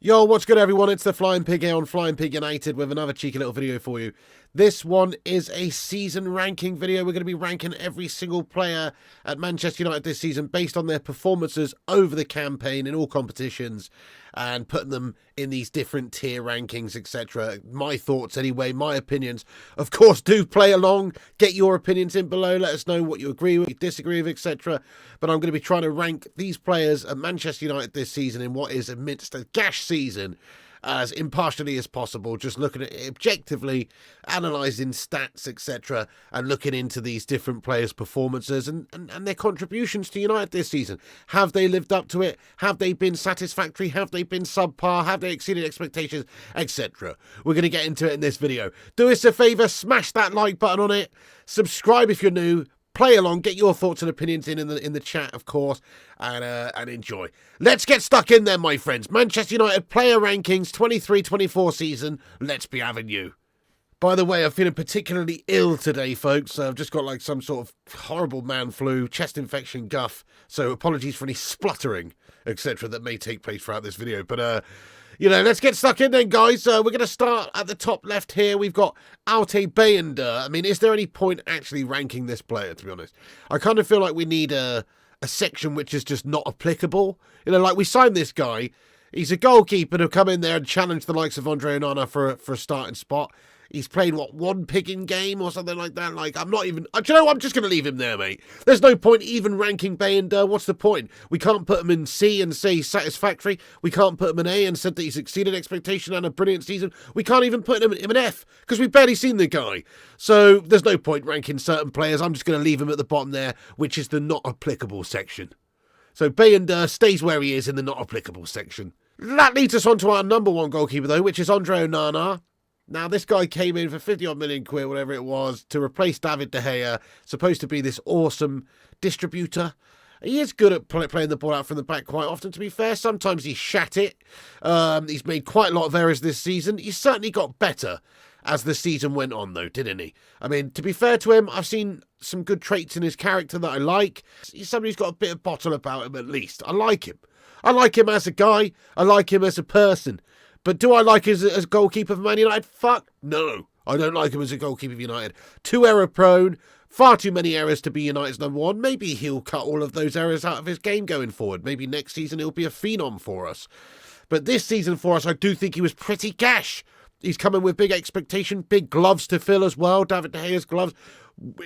Yo, what's good everyone? It's the Flying Pig here on Flying Pig United with another cheeky little video for you. This one is a season ranking video. We're going to be ranking every single player at Manchester United this season based on their performances over the campaign in all competitions and putting them in these different tier rankings, etc. My thoughts anyway, my opinions. Of course, do play along. Get your opinions in below. Let us know what you agree with, you disagree with, etc. But I'm going to be trying to rank these players at Manchester United this season in what is amidst a gash season as impartially as possible, just looking at it objectively, analysing stats, etc., and looking into these different players' performances and their contributions to United this season. Have they lived up to it? Have they been satisfactory? Have they been subpar? Have they exceeded expectations, etc.? We're going to get into it in this video. Do us a favour, smash that like button on it, subscribe if you're new, play along, get your thoughts and opinions in the chat, of course, and enjoy. Let's get stuck in there, my friends. Manchester United player rankings 23-24 season. Let's be having you. By the way, I'm feeling particularly ill today, folks. I've just got like some sort of horrible man flu, chest infection, guff. So apologies for any spluttering, etc. that may take place throughout this video. But you know, let's get stuck in then, guys. We're going to start at the top left here. We've got Bayender. I mean, is there any point actually ranking this player, to be honest? I kind of feel like we need a section which is just not applicable. You know, like we signed this guy. He's a goalkeeper to come in there and challenge the likes of Andre Onana for a starting spot. He's played, what, one picking game or something like that? Like, I'm not even... Do you know what? I'm just going to leave him there, mate. There's no point even ranking Bayender. What's the point? We can't put him in C and say satisfactory. We can't put him in A and say that he's exceeded expectation and a brilliant season. We can't even put him in an F because we've barely seen the guy. So there's no point ranking certain players. I'm just going to leave him at the bottom there, which is the not applicable section. So Bayender stays where he is in the not applicable section. That leads us on to our number one goalkeeper, though, which is Andre Onana. Now, this guy came in for 50-odd million quid, whatever it was, to replace David De Gea, supposed to be this awesome distributor. He is good at playing the ball out from the back quite often, to be fair. Sometimes he's shat it. He's made quite a lot of errors this season. He certainly got better as the season went on, though, didn't he? I mean, to be fair to him, I've seen some good traits in his character that I like. He's somebody who's got a bit of bottle about him, at least. I like him. I like him as a guy. I like him as a person. But do I like him as goalkeeper for Man United? Fuck no. I don't like him as a goalkeeper for United. Too error prone. Far too many errors to be United's number one. Maybe he'll cut all of those errors out of his game going forward. Maybe next season he'll be a phenom for us. But this season for us, I do think he was pretty gash. He's coming with big expectation, big gloves to fill as well. David De Gea's gloves,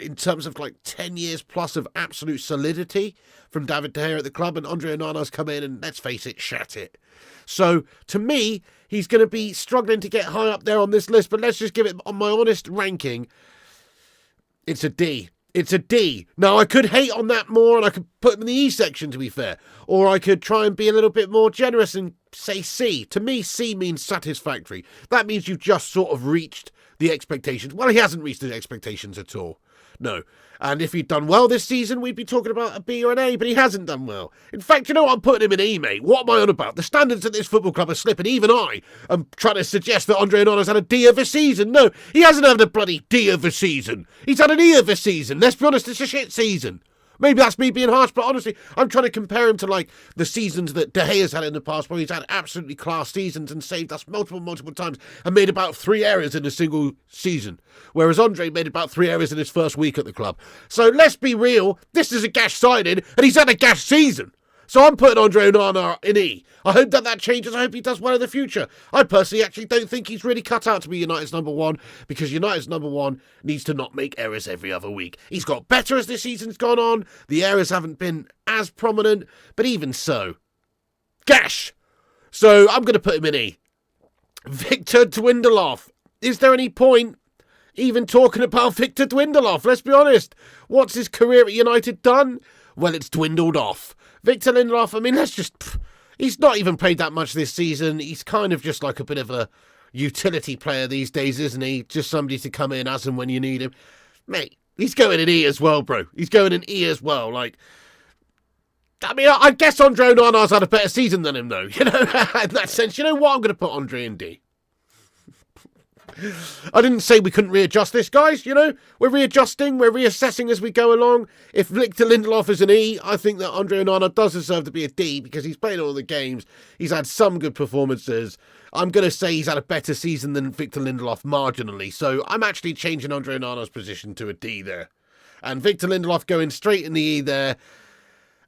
in terms of like 10 years plus of absolute solidity from David De Gea at the club. And Andre Onana's come in and, let's face it, shat it. So, to me, he's going to be struggling to get high up there on this list. But let's just give it, on my honest ranking, it's a D. It's a D. Now, I could hate on that more and I could put him in the E section, to be fair. Or I could try and be a little bit more generous and say C. To me, C means satisfactory. That means you've just sort of reached the expectations. Well, he hasn't reached the expectations at all. No. And if he'd done well this season, we'd be talking about a B or an A, but he hasn't done well. In fact, you know what? I'm putting him in E, mate. What am I on about? The standards at this football club are slipping. Even I am trying to suggest that Andre Onana's had a D of a season. No, he hasn't had a bloody D of a season. He's had an E of a season. Let's be honest, it's a shit season. Maybe that's me being harsh, but honestly, I'm trying to compare him to, like, the seasons that De Gea's had in the past, where he's had absolutely class seasons and saved us multiple times and made about 3 errors in a single season, whereas Andre made about 3 errors in his first week at the club. So let's be real, this is a gash signing, and he's had a gash season. So I'm putting Andre Onana in E. I hope that changes. I hope he does well in the future. I personally actually don't think he's really cut out to be United's number one, because United's number one needs to not make errors every other week. He's got better as this season's gone on. The errors haven't been as prominent, but even so, gash. So I'm going to put him in E. Victor Dwindloff. Is there any point even talking about Victor Dwindloff? Let's be honest. What's his career at United done? Well, it's dwindled off. Victor Lindelof, I mean, he's not even played that much this season. He's kind of just like a bit of a utility player these days, isn't he? Just somebody to come in as and when you need him. Mate, he's going in E as well, bro. He's going in E as well. Like, I mean, I guess Andre Onana's had a better season than him, though. You know, in that sense. You know what? I'm going to put Andre in D. I didn't say we couldn't readjust this, guys. You know, we're readjusting, we're reassessing as we go along. If Victor Lindelof is an E, I think that Andre Onana does deserve to be a D because he's played all the games. He's had some good performances. I'm going to say he's had a better season than Victor Lindelof marginally. So I'm actually changing Andre Onana's position to a D there. And Victor Lindelof going straight in the E there.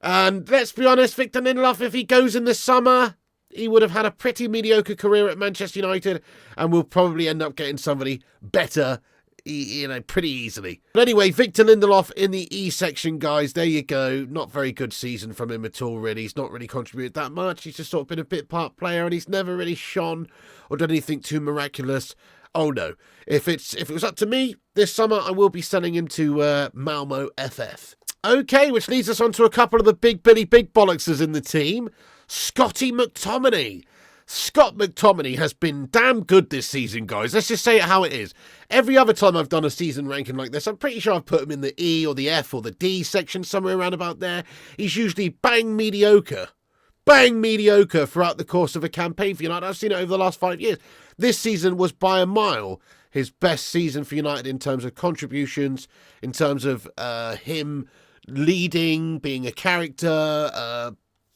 And let's be honest, Victor Lindelof, if he goes in the summer, he would have had a pretty mediocre career at Manchester United and will probably end up getting somebody better, you know, pretty easily. But anyway, Victor Lindelof in the E section, guys. There you go. Not very good season from him at all, really. He's not really contributed that much. He's just sort of been a bit part player and he's never really shone or done anything too miraculous. Oh, no. If it was up to me, this summer I will be selling him to Malmo FF. Okay, which leads us on to a couple of the big Billy Big Bollockses in the team. Scotty McTominay. Scott McTominay has been damn good this season, guys. Let's just say it how it is. Every other time I've done a season ranking like this, I'm pretty sure I've put him in the E or the F or the D section, somewhere around about there. He's usually bang mediocre throughout the course of a campaign for United. I've seen it over the last 5 years. This season was by a mile his best season for United in terms of contributions, in terms of him leading, being a character,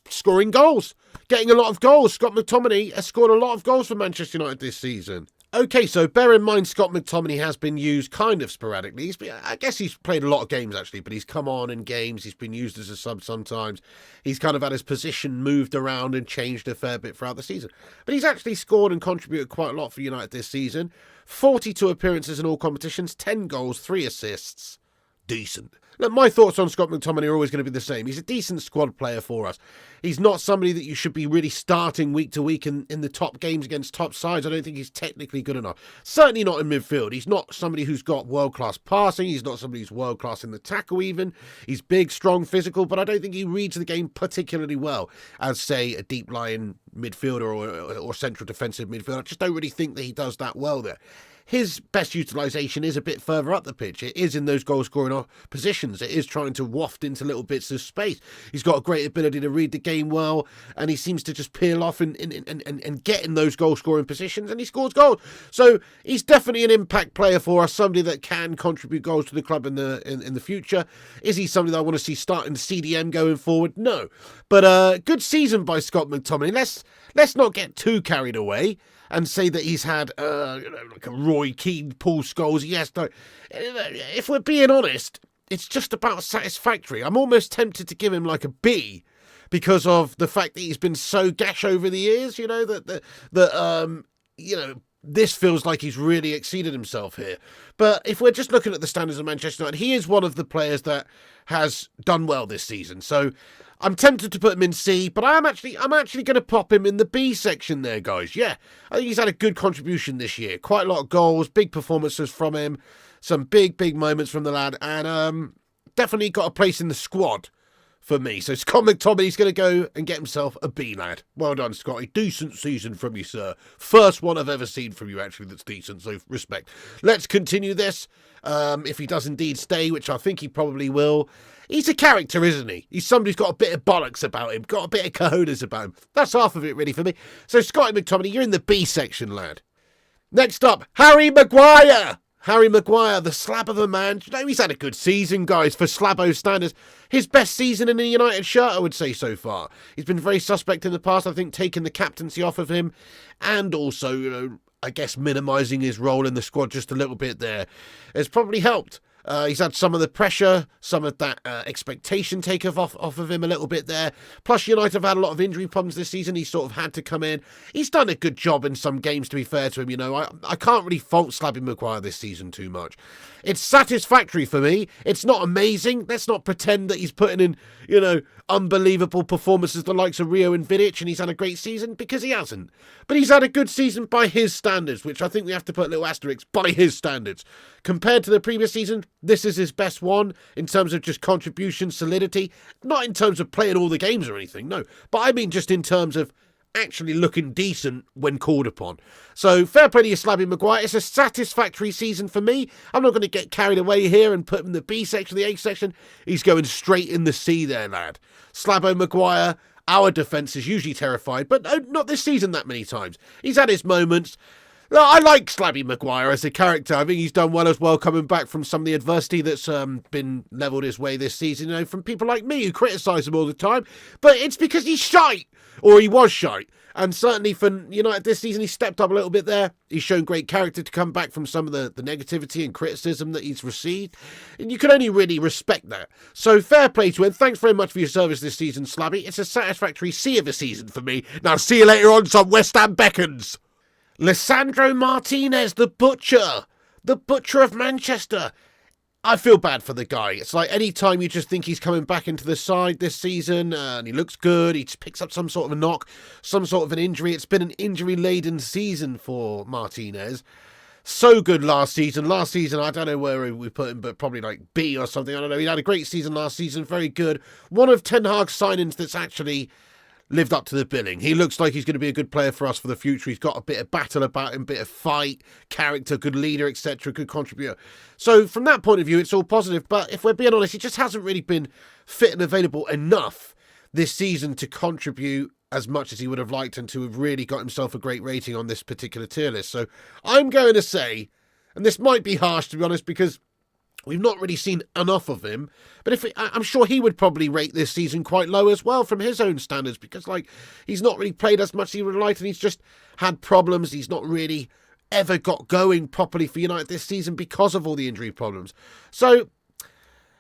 scoring goals, getting a lot of goals. Scott McTominay has scored a lot of goals for Manchester United this season. Okay, so bear in mind Scott McTominay has been used kind of sporadically. I guess he's played a lot of games actually, but he's come on in games. He's been used as a sub sometimes. He's kind of had his position moved around and changed a fair bit throughout the season. But he's actually scored and contributed quite a lot for United this season. 42 appearances in all competitions, 10 goals, 3 assists. Decent. Look, my thoughts on Scott McTominay are always going to be the same. He's a decent squad player for us. He's not somebody that you should be really starting week to week in the top games against top sides. I don't think he's technically good enough. Certainly not in midfield. He's not somebody who's got world-class passing. He's not somebody who's world-class in the tackle even. He's big, strong, physical, but I don't think he reads the game particularly well as, say, a deep-lying midfielder or central defensive midfielder. I just don't really think that he does that well there. His best utilisation is a bit further up the pitch. It is in those goal-scoring positions. It is trying to waft into little bits of space. He's got a great ability to read the game well, and he seems to just peel off and get in those goal-scoring positions, and he scores goals. So he's definitely an impact player for us, somebody that can contribute goals to the club in the future. Is he somebody that I want to see starting CDM going forward? No. But good season by Scott McTominay. Let's not get too carried away and say that he's had like a Roy Keane, Paul Scholes. Yes, no. If we're being honest, it's just about satisfactory. I'm almost tempted to give him like a B because of the fact that he's been so gash over the years. You know that you know, this feels like he's really exceeded himself here. But if we're just looking at the standards of Manchester United, he is one of the players that has done well this season. So I'm tempted to put him in C, but I'm actually going to pop him in the B section there, guys. Yeah, I think he's had a good contribution this year. Quite a lot of goals, big performances from him, some big moments from the lad, and definitely got a place in the squad for me. So Scott McTominay's going to go and get himself a B, lad. Well done, Scotty. Decent season from you, sir. First one I've ever seen from you, actually, that's decent, so respect. Let's continue this. If he does indeed stay, which I think he probably will. He's a character, isn't he? He's somebody who's got a bit of bollocks about him, got a bit of cojones about him. That's half of it, really, for me. So, Scotty McTominay, you're in the B section, lad. Next up, Harry Maguire. Harry Maguire, the slab of a man. You know, he's had a good season, guys, for Slabo standards. His best season in a United shirt, I would say, so far. He's been very suspect in the past, I think, taking the captaincy off of him. And also, you know, I guess minimising his role in the squad just a little bit there has probably helped. He's had some of the pressure, some of that expectation taken off of him a little bit there. Plus, United have had a lot of injury problems this season. He's sort of had to come in. He's done a good job in some games, to be fair to him. You know, I can't really fault Slabby Maguire this season too much. It's satisfactory for me. It's not amazing. Let's not pretend that he's putting in, you know, unbelievable performances the likes of Rio and Vidic and he's had a great season, because he hasn't. But he's had a good season by his standards, which I think we have to put a little asterisk, by his standards. Compared to the previous season, this is his best one in terms of just contribution, solidity. Not in terms of playing all the games or anything, no. But I mean just in terms of actually looking decent when called upon. So fair play to you, Slabby Maguire. It's a satisfactory season for me. I'm not going to get carried away here and put him in the B section, the A section. He's going straight in the C there, lad. Slabbo Maguire, our defence is usually terrified, but not this season that many times. He's had his moments. No, I like Slabby Maguire as a character. I think he's done well as well, coming back from some of the adversity that's been levelled his way this season, you know, from people like me who criticise him all the time. But it's because he's shite, or he was shite. And certainly for United this season, he stepped up a little bit there. He's shown great character to come back from some of the negativity and criticism that he's received. And you can only really respect that. So fair play to him. Thanks very much for your service this season, Slabby. It's a satisfactory C of a season for me. Now see you later on, some West Ham beckons. Lisandro Martinez, the butcher of Manchester. I feel bad for the guy. It's like any time you just think he's coming back into the side this season and he looks good, he just picks up some sort of a knock, some sort of an injury. It's been an injury-laden season for Martinez. So good last season. Last season, I don't know where we put him, but probably like B or something. I don't know. He had a great season last season. Very good. One of Ten Hag's signings that's actually lived up to the billing. He looks like he's going to be a good player for us for the future. He's got a bit of battle about him, bit of fight, character, good leader, etc., good contributor. So from that point of view, it's all positive. But if we're being honest, he just hasn't really been fit and available enough this season to contribute as much as he would have liked and to have really got himself a great rating on this particular tier list. So I'm going to say, and this might be harsh to be honest, because we've not really seen enough of him, but I'm sure he would probably rate this season quite low as well from his own standards, because like he's not really played as much as he would have liked, and he's just had problems. He's not really ever got going properly for United this season because of all the injury problems. So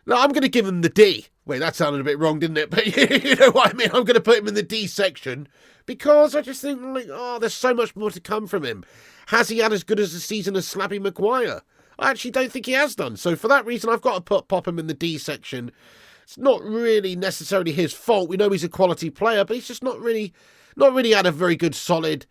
no, I'm going to give him the D. Wait, that sounded a bit wrong, didn't it? But you know what I mean? I'm going to put him in the D section because I just think, like, oh, there's so much more to come from him. Has he had as good as a season as Slabby Maguire? I actually don't think he has done. So for that reason, I've got to pop him in the D section. It's not really necessarily his fault. We know he's a quality player, but he's just not really had a very good, solid,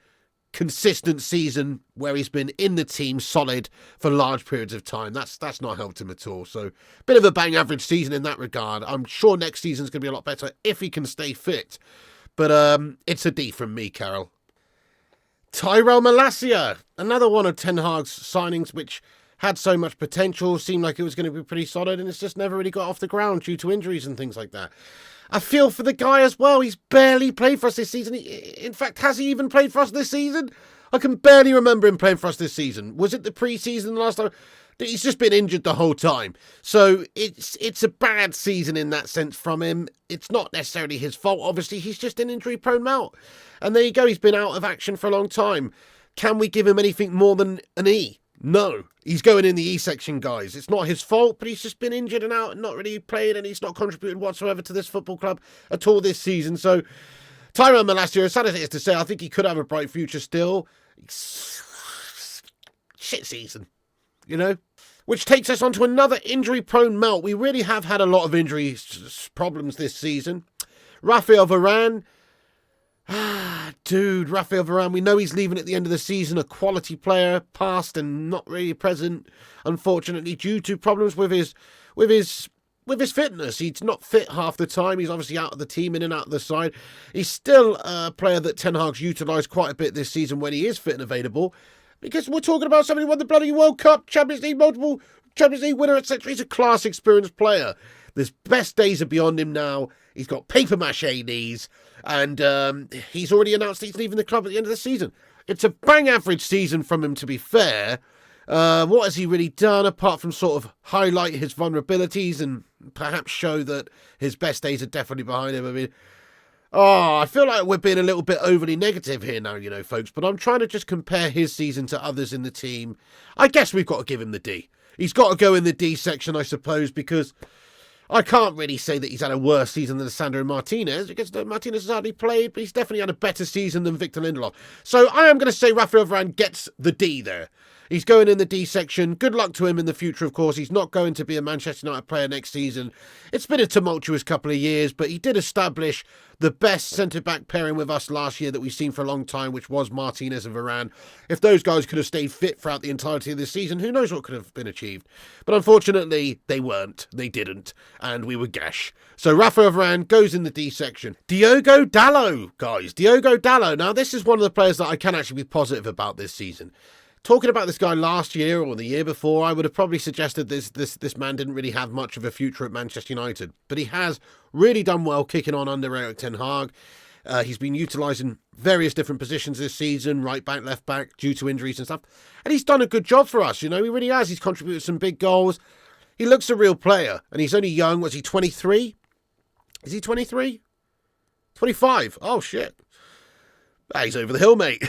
consistent season where he's been in the team solid for large periods of time. That's not helped him at all. So bit of a bang average season in that regard. I'm sure next season's going to be a lot better if he can stay fit. But it's a D from me, Carol. Tyrell Malacia, another one of Ten Hag's signings, which had so much potential, seemed like it was going to be pretty solid, and it's just never really got off the ground due to injuries and things like that. I feel for the guy as well. He's barely played for us this season. In fact, has he even played for us this season? I can barely remember him playing for us this season. Was it the pre-season last time? He's just been injured the whole time. So it's a bad season in that sense from him. It's not necessarily his fault, obviously. He's just an injury-prone mount. And there you go. He's been out of action for a long time. Can we give him anything more than an E? No, he's going in the E section, guys. It's not his fault, but he's just been injured and out and not really played, and he's not contributed whatsoever to this football club at all this season. So, Tyrell Malacia, as sad as it is to say, I think he could have a bright future still. Shit season, you know? Which takes us on to another injury-prone melt. We really have had a lot of injury problems this season. Raphael Varane. Dude, Raphael Varane, we know he's leaving at the end of the season, a quality player, past and not really present, unfortunately, due to problems with his fitness. He's not fit half the time. He's obviously out of the team, in and out of the side. He's still a player that Ten Hag's utilised quite a bit this season when he is fit and available, because we're talking about somebody who won the bloody World Cup, Champions League, multiple Champions League winner, etc. He's a class experienced player. His best days are beyond him now. He's got paper mache knees, and he's already announced he's leaving the club at the end of the season. It's a bang average season from him, to be fair. What has he really done apart from sort of highlight his vulnerabilities and perhaps show that his best days are definitely behind him? I mean, I feel like we're being a little bit overly negative here now, you know, folks, but I'm trying to just compare his season to others in the team. I guess we've got to give him the D. He's got to go in the D section, I suppose, because I can't really say that he's had a worse season than Lisandro Martinez, because Martinez has hardly played, but he's definitely had a better season than Victor Lindelof. So I am going to say Raphael Varane gets the D there. He's going in the D section. Good luck to him in the future, of course. He's not going to be a Manchester United player next season. It's been a tumultuous couple of years, but he did establish the best centre-back pairing with us last year that we've seen for a long time, which was Martinez and Varane. If those guys could have stayed fit throughout the entirety of the season, who knows what could have been achieved. But unfortunately, they weren't. They didn't. And we were gash. So Raphael Varane goes in the D section. Diogo Dalot, guys. Diogo Dalot. Now, this is one of the players that I can actually be positive about this season. Talking about this guy last year or the year before, I would have probably suggested this man didn't really have much of a future at Manchester United. But he has really done well kicking on under Erik Ten Hag. He's been utilising various different positions this season, right back, left back, due to injuries and stuff. And he's done a good job for us, you know, he really has. He's contributed some big goals. He looks a real player, and he's only young. Was he 23? Is he 23? 25. Oh, shit. He's over the hill, mate.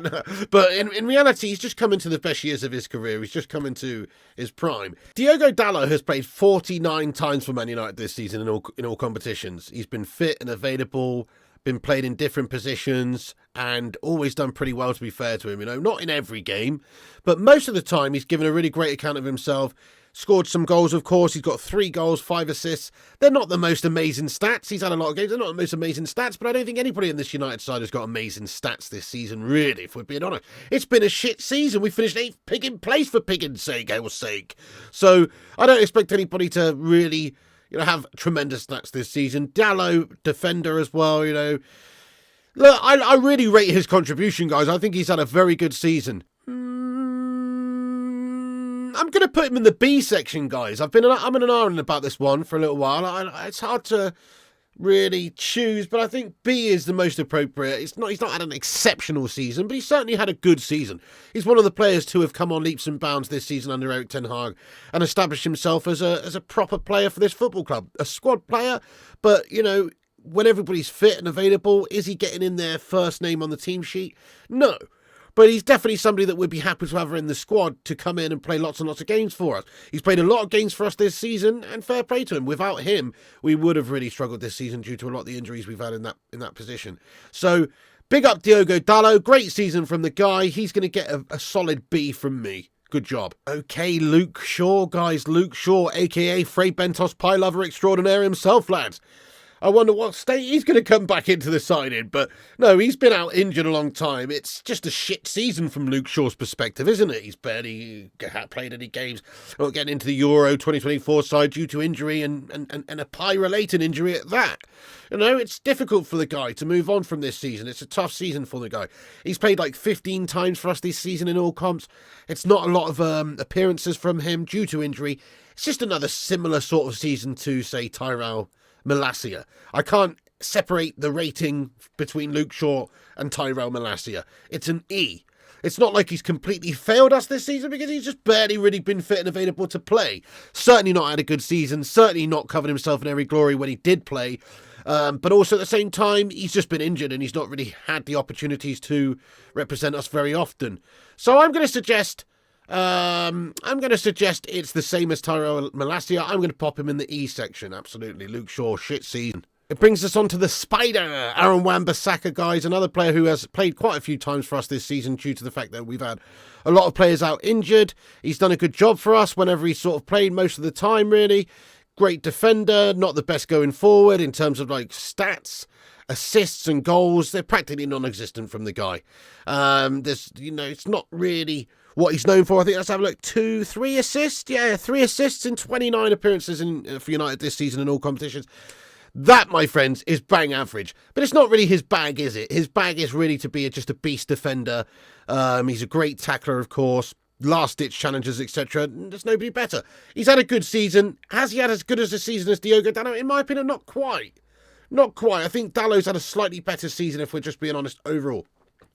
No. But in reality, he's just coming to the best years of his career. He's just coming to his prime. Diogo Dalot has played 49 times for Man United this season in all competitions. He's been fit and available, been played in different positions, and always done pretty well, to be fair to him. You know, not in every game, but most of the time he's given a really great account of himself. Scored some goals, of course. He's got 3 goals, 5 assists. They're not the most amazing stats. He's had a lot of games. They're not the most amazing stats, but I don't think anybody in this United side has got amazing stats this season, really, if we're being honest. It's been a shit season. We finished 8th pigging place, for pigging's sake. So I don't expect anybody to really, you know, have tremendous stats this season. Dalot, defender as well, you know. Look, I really rate his contribution, guys. I think he's had a very good season. I'm going to put him in the B section, guys. I'm in an iron about this one for a little while. It's hard to really choose, but I think B is the most appropriate. He's not had an exceptional season, but he's certainly had a good season. He's one of the players to have come on leaps and bounds this season under Erik ten Hag and established himself as a proper player for this football club. A squad player, but, you know, when everybody's fit and available, is he getting in their first name on the team sheet? No. But he's definitely somebody that we'd be happy to have in the squad to come in and play lots and lots of games for us. He's played a lot of games for us this season, and fair play to him. Without him, we would have really struggled this season due to a lot of the injuries we've had in that position. So, big up Diogo Dalot. Great season from the guy. He's going to get a solid B from me. Good job. Okay, Luke Shaw, guys. Luke Shaw, a.k.a. Fray Bentos Pie Lover Extraordinaire himself, lads. I wonder what state he's going to come back into the side in. But no, he's been out injured a long time. It's just a shit season from Luke Shaw's perspective, isn't it? He's barely played any games. Not getting into the Euro 2024 side due to injury and a pie-related injury at that. You know, it's difficult for the guy to move on from this season. It's a tough season for the guy. He's played like 15 times for us this season in all comps. It's not a lot of appearances from him due to injury. It's just another similar sort of season to, say, Tyrell Malacia. I can't separate the rating between Luke Shaw and Tyrell Malacia. It's an E. It's not like he's completely failed us this season because he's just barely really been fit and available to play. Certainly not had a good season. Certainly not covered himself in every glory when he did play. But also at the same time, he's just been injured and he's not really had the opportunities to represent us very often. So I'm going to suggest it's the same as Tyrell Malacia. I'm going to pop him in the E section. Absolutely. Luke Shaw, shit season. It brings us on to the Spider, Aaron Wan-Bissaka, guys. Another player who has played quite a few times for us this season due to the fact that we've had a lot of players out injured. He's done a good job for us whenever he's sort of played most of the time, really. Great defender, not the best going forward in terms of like stats. Assists and goals, they're practically non-existent from the guy. It's not really what he's known for. I think let's have a look. 3 assists. Yeah, 3 assists in 29 appearances for United this season in all competitions. That, my friends, is bang average. But it's not really his bag, is it? His bag is really to be just a beast defender. He's a great tackler, of course. Last-ditch challenges, etc. There's nobody better. He's had a good season. Has he had as good as a season as Diogo Dalot? In my opinion, not quite. Not quite. I think Dalot's had a slightly better season, if we're just being honest, overall.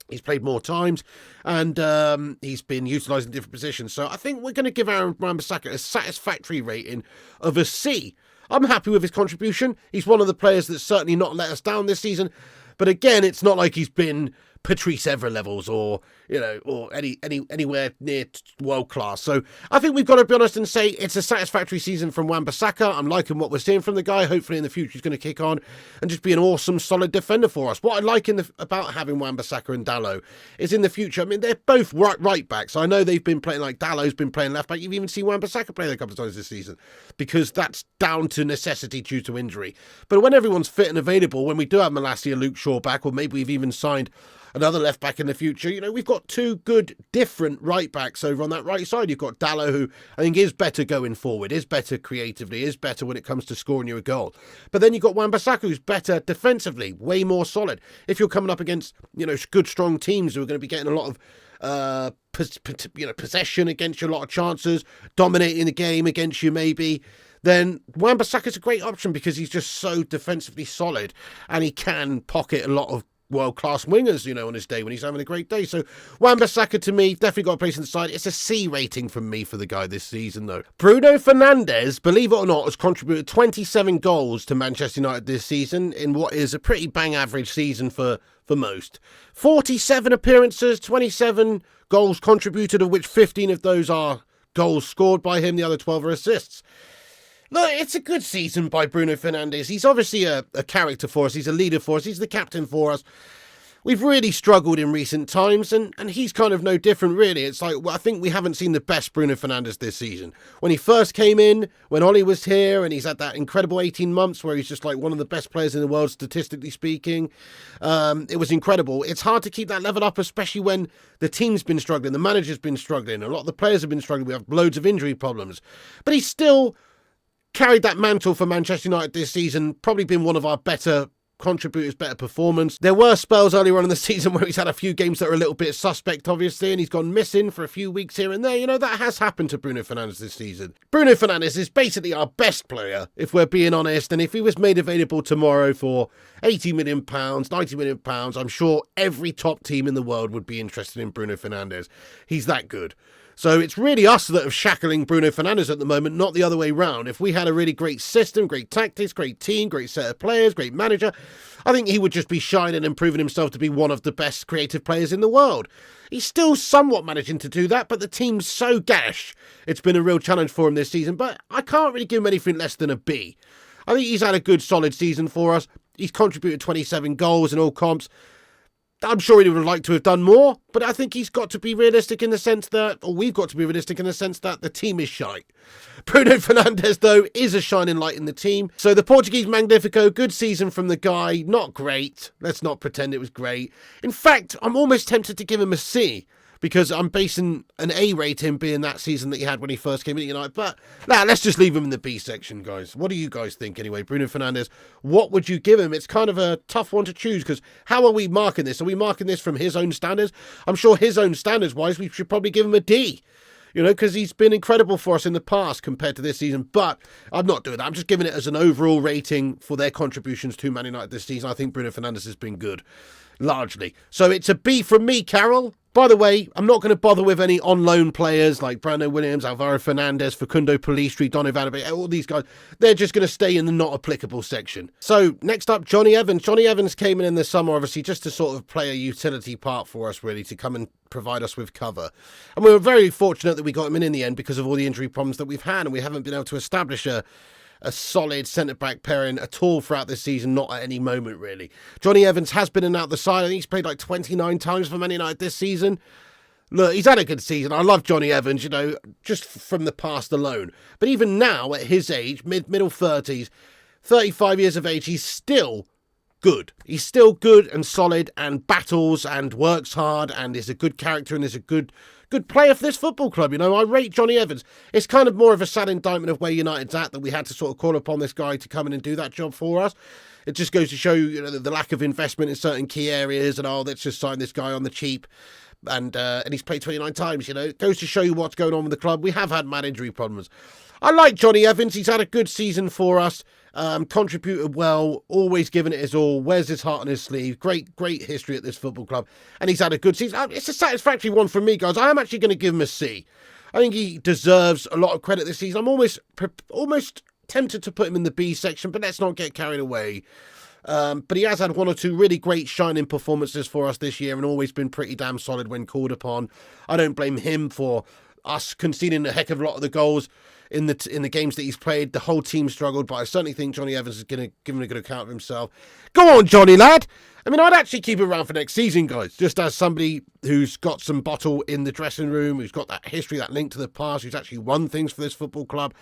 He's played more times, and he's been utilised in different positions. So I think we're going to give Aaron Wan-Bissaka a satisfactory rating of a C. I'm happy with his contribution. He's one of the players that's certainly not let us down this season. But again, it's not like he's been Patrice Evra levels or, you know, or anywhere near world class. So I think we've got to be honest and say it's a satisfactory season from Wan-Bissaka. I'm liking what we're seeing from the guy. Hopefully in the future he's going to kick on and just be an awesome, solid defender for us. What I like about having Wan-Bissaka and Dalot is in the future, I mean, they're both right backs. I know they've been playing, like Dalot's been playing left back. You've even seen Wan-Bissaka play a couple of times this season because that's down to necessity due to injury. But when everyone's fit and available, when we do have Malacia, Luke Shaw back, or maybe we've even signed another left back in the future, you know, we've got 2 good different right backs over on that right side. You've got Dalot, who I think is better going forward, is better creatively, is better when it comes to scoring you a goal. But then you've got Wan-Bissaka, who's better defensively, way more solid. If you're coming up against, you know, good strong teams who are going to be getting a lot of possession against you, a lot of chances, dominating the game against you maybe, then Wan-Bissaka's a great option because he's just so defensively solid and he can pocket a lot of world-class wingers, you know, on his day when he's having a great day. So Wan-Bissaka, to me, definitely got a place in the side. It's a C rating from me for the guy this season, though. Bruno Fernandes, believe it or not, has contributed 27 goals to Manchester United this season in what is a pretty bang average season for most. 47 appearances, 27 goals contributed, of which 15 of those are goals scored by him. The other 12 are assists. Look, it's a good season by Bruno Fernandes. He's obviously a character for us. He's a leader for us. He's the captain for us. We've really struggled in recent times, and he's kind of no different, really. It's like, well, I think we haven't seen the best Bruno Fernandes this season. When he first came in, when Ollie was here, and he's had that incredible 18 months where he's just like one of the best players in the world, statistically speaking, it was incredible. It's hard to keep that level up, especially when the team's been struggling, the manager's been struggling, a lot of the players have been struggling. We have loads of injury problems. But he's still carried that mantle for Manchester United this season, probably been one of our better contributors, better performance. There were spells earlier on in the season where he's had a few games that are a little bit suspect, obviously, and he's gone missing for a few weeks here and there. You know, that has happened to Bruno Fernandes this season. Bruno Fernandes is basically our best player, if we're being honest, and if he was made available tomorrow for £80 million, £90 million, I'm sure every top team in the world would be interested in Bruno Fernandes. He's that good. So it's really us that are shackling Bruno Fernandes at the moment, not the other way round. If we had a really great system, great tactics, great team, great set of players, great manager, I think he would just be shining and proving himself to be one of the best creative players in the world. He's still somewhat managing to do that, but the team's so gash. It's been a real challenge for him this season, but I can't really give him anything less than a B. I think he's had a good, solid season for us. He's contributed 27 goals in all comps. I'm sure he would have liked to have done more, but I think he's got to be realistic in the sense that, or we've got to be realistic in the sense that the team is shite. Bruno Fernandes, though, is a shining light in the team. So the Portuguese Magnifico, good season from the guy, not great. Let's not pretend it was great. In fact, I'm almost tempted to give him a C, because I'm basing an A rating being that season that he had when he first came into United. But let's just leave him in the B section, guys. What do you guys think anyway? Bruno Fernandes, what would you give him? It's kind of a tough one to choose, because how are we marking this? Are we marking this from his own standards? I'm sure his own standards-wise, we should probably give him a D. You know, because he's been incredible for us in the past compared to this season. But I'm not doing that. I'm just giving it as an overall rating for their contributions to Man United this season. I think Bruno Fernandes has been good, largely. So it's a B from me, Carol. By the way, I'm not going to bother with any on-loan players like Brando Williams, Alvaro Fernandez, Facundo Pellistri, Don Ivanovic, all these guys. They're just going to stay in the not applicable section. So next up, Johnny Evans. Johnny Evans came in the summer, obviously, just to sort of play a utility part for us, really, to come and provide us with cover. And we were very fortunate that we got him in the end because of all the injury problems that we've had, and we haven't been able to establish a solid centre-back pairing at all throughout this season, not at any moment, really. Johnny Evans has been in and out the side. I think he's played like 29 times for Man United this season. Look, he's had a good season. I love Johnny Evans, you know, just from the past alone. But even now, at his age, middle 30s, 35 years of age, he's still good. He's still good and solid and battles and works hard and is a good character and is a good player for this football club. You know, I rate Johnny Evans. It's kind of more of a sad indictment of where United's at, that we had to sort of call upon this guy to come in and do that job for us. It just goes to show, you know, the lack of investment in certain key areas, and let's just sign this guy on the cheap. And he's played 29 times, you know. It goes to show you what's going on with the club. We have had mad injury problems. I like Johnny Evans. He's had a good season for us. Contributed well, always giving it his all, wears his heart on his sleeve. Great history at this football club, and he's had a good season. It's a satisfactory one from me, guys. I am actually going to give him a C. I think he deserves a lot of credit this season. I'm almost tempted to put him in the B section, but let's not get carried away. But he has had one or two really great shining performances for us this year and always been pretty damn solid when called upon. I don't blame him for us conceding a heck of a lot of the goals in the games that he's played. The whole team struggled, but I certainly think Johnny Evans is going to give him a good account of himself. Go on, Johnny, lad. I mean, I'd actually keep him around for next season, guys, just as somebody who's got some bottle in the dressing room, who's got that history, that link to the past, who's actually won things for this football club.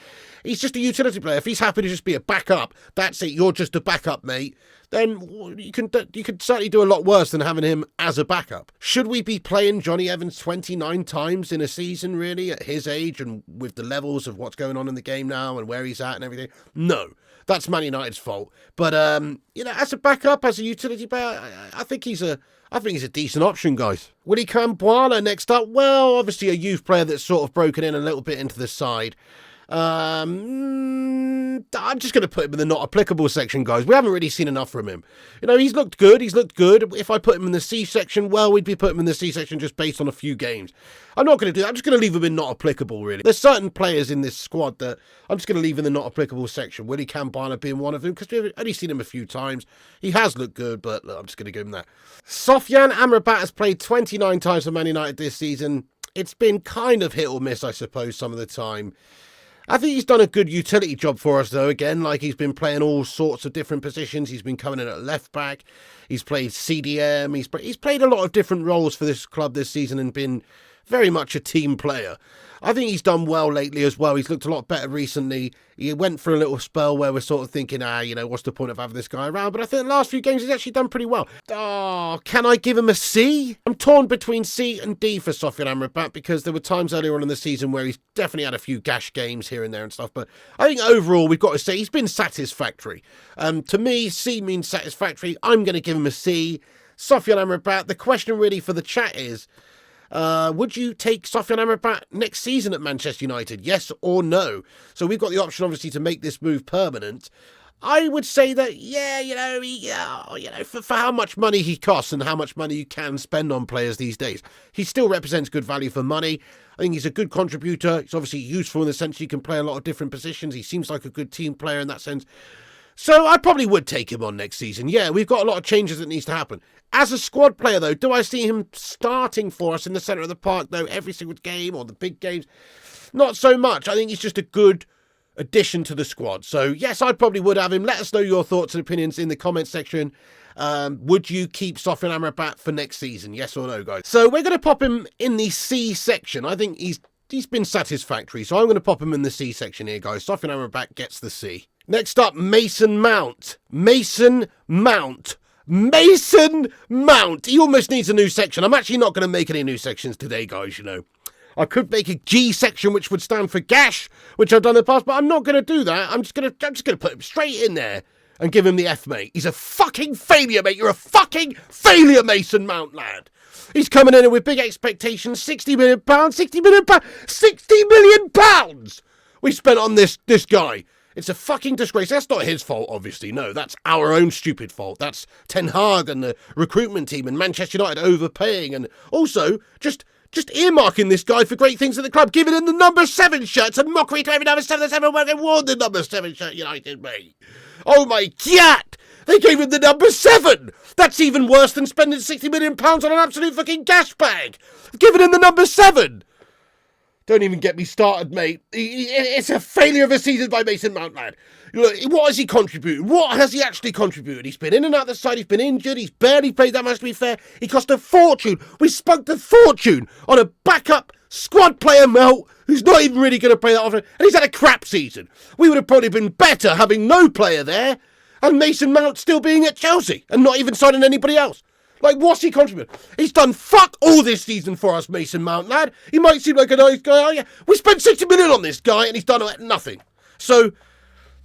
He's just a utility player. If he's happy to just be a backup, that's it. You're just a backup, mate. Then you can certainly do a lot worse than having him as a backup. Should we be playing Johnny Evans 29 times in a season, really, at his age and with the levels of what's going on in the game now and where he's at and everything? No. That's Man United's fault. But, you know, as a backup, as a utility player, I think he's a decent option, guys. Willy Campuana next up. Well, obviously a youth player that's sort of broken in a little bit into the side. I'm just going to put him in the not applicable section, guys. We haven't really seen enough from him. You know, he's looked good. If I put him in the C section, well, we'd be putting him in the C section just based on a few games. I'm not going to do that. I'm just going to leave him in not applicable, really. There's certain players in this squad that I'm just going to leave in the not applicable section. Willie Campana being one of them, because we've only seen him a few times. He has looked good, but look, I'm just going to give him that. Sofyan Amrabat has played 29 times for Man United this season. It's been kind of hit or miss, I suppose, some of the time. I think he's done a good utility job for us, though. Again, like, he's been playing all sorts of different positions. He's been coming in at left back. He's played CDM. He's played a lot of different roles for this club this season and been very much a team player. I think he's done well lately as well. He's looked a lot better recently. He went for a little spell where we're sort of thinking, you know, what's the point of having this guy around? But I think the last few games he's actually done pretty well. Can I give him a C? I'm torn between C and D for Sofyan Amrabat, because there were times earlier on in the season where he's definitely had a few gash games here and there and stuff. But I think overall, we've got to say he's been satisfactory. To me, C means satisfactory. I'm going to give him a C. Sofyan Amrabat, the question really for the chat is, would you take Sofyan Amrabat next season at Manchester United? Yes or no? So we've got the option, obviously, to make this move permanent. I would say that, for how much money he costs and how much money you can spend on players these days, he still represents good value for money. I think he's a good contributor. He's obviously useful in the sense he can play a lot of different positions. He seems like a good team player in that sense. So I probably would take him on next season. Yeah, we've got a lot of changes that needs to happen. As a squad player, though, do I see him starting for us in the centre of the park, though, every single game or the big games? Not so much. I think he's just a good addition to the squad. So, yes, I probably would have him. Let us know your thoughts and opinions in the comment section. Would you keep Sofyan Amrabat for next season? Yes or no, guys? So we're going to pop him in the C section. I think he's been satisfactory. So I'm going to pop him in the C section here, guys. Sofyan Amrabat gets the C. Next up, Mason Mount. Mason Mount. He almost needs a new section. I'm actually not going to make any new sections today, guys, you know. I could make a G section, which would stand for gash, which I've done in the past, but I'm not going to do that. I'm just going to put him straight in there and give him the F, mate. He's a fucking failure, mate. You're a fucking failure, Mason Mount, lad. He's coming in with big expectations. £60 million. £60 million. £60 million we spent on this guy. It's a fucking disgrace. That's not his fault, obviously. No, that's our own stupid fault. That's Ten Hag and the recruitment team and Manchester United overpaying, and also just earmarking this guy for great things at the club, giving him the number 7 shirt. It's a mockery to every number 7 that's ever worn the number 7 shirt, United, mate. Oh my God! They gave him the number 7! That's even worse than spending £60 million on an absolute fucking gas bag! Giving him the number 7! Don't even get me started, mate. It's a failure of a season by Mason Mount, lad. Look, what has he contributed? What has he actually contributed? He's been in and out the side. He's been injured. He's barely played that much, to be fair. He cost a fortune. We spent a fortune on a backup squad player, Mel, who's not even really going to play that often. And he's had a crap season. We would have probably been better having no player there and Mason Mount still being at Chelsea and not even signing anybody else. Like, what's he contributed? He's done fuck all this season for us, Mason Mount, lad. He might seem like a nice guy. Oh, yeah. We spent £60 million on this guy, and he's done nothing. So,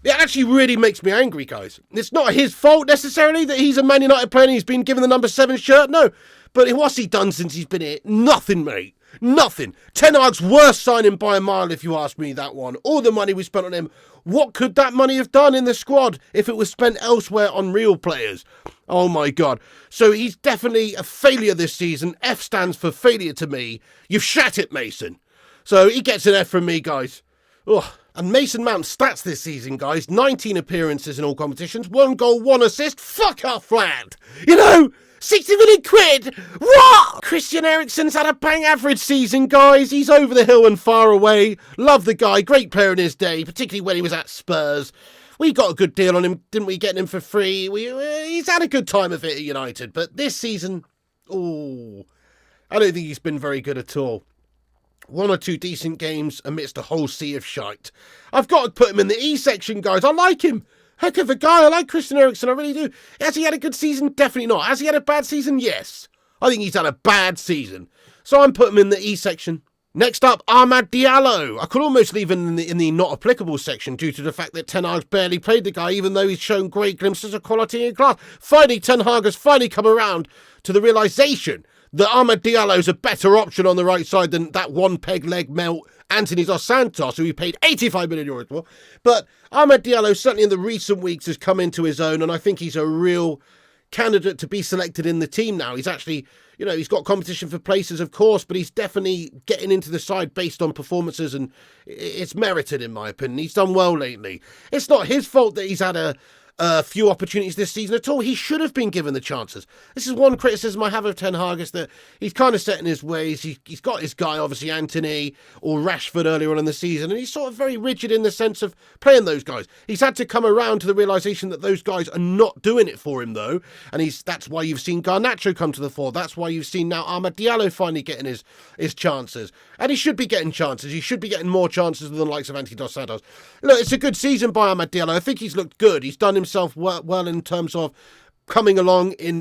it actually really makes me angry, guys. It's not his fault, necessarily, that he's a Man United player and he's been given the number 7 shirt. No. But what's he done since he's been here? Nothing, mate. Nothing. Ten Hag's worst signing by a mile, if you ask me, that one. All the money we spent on him. What could that money have done in the squad if it was spent elsewhere on real players? Oh my God. So he's definitely a failure this season. F stands for failure to me. You've shat it, Mason. So he gets an F from me, guys. Ugh. And Mason Mount's stats this season, guys. 19 appearances in all competitions. 1 goal, 1 assist. Fuck off, lad. You know, 60 million quid? What? Christian Eriksen's had a bang average season, guys. He's over the hill and far away. Love the guy. Great player in his day, particularly when he was at Spurs. We got a good deal on him, didn't we? Getting him for free. He's had a good time of it at United. But this season, I don't think he's been very good at all. 1 or 2 decent games amidst a whole sea of shite. I've got to put him in the E section, guys. I like him. Heck of a guy. I like Christian Eriksen. I really do. Has he had a good season? Definitely not. Has he had a bad season? Yes. I think he's had a bad season. So I'm putting him in the E section. Next up, Amad Diallo. I could almost leave him in the not applicable section due to the fact that Ten Hag's barely played the guy, even though he's shown great glimpses of quality and class. Finally, Ten Hag has finally come around to the realisation that Amad Diallo's a better option on the right side than that one peg leg melt Anthony Dos Santos, who he paid 85 million euros for. But Amad Diallo, certainly in the recent weeks, has come into his own, and I think he's a real candidate to be selected in the team now. He's actually, he's got competition for places, of course, but he's definitely getting into the side based on performances, and it's merited, in my opinion. He's done well lately. It's not his fault that he's had a few opportunities this season at all. He should have been given the chances. This is one criticism I have of Ten Hag, is that he's kind of set in his ways. He's got his guy, obviously Antony or Rashford earlier on in the season, and he's sort of very rigid in the sense of playing those guys. He's had to come around to the realisation that those guys are not doing it for him, though, and that's why you've seen Garnacho come to the fore. That's why you've seen now Amad Diallo finally getting his chances. And he should be getting chances. He should be getting more chances than the likes of Anthony Dos Santos. Look, it's a good season by Amad Diallo. I think he's looked good. He's done himself well in terms of coming along in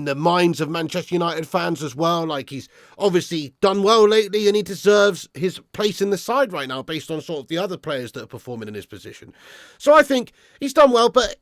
the minds of Manchester United fans as well. Like, he's obviously done well lately, and he deserves his place in the side right now based on sort of the other players that are performing in his position. So I think he's done well, but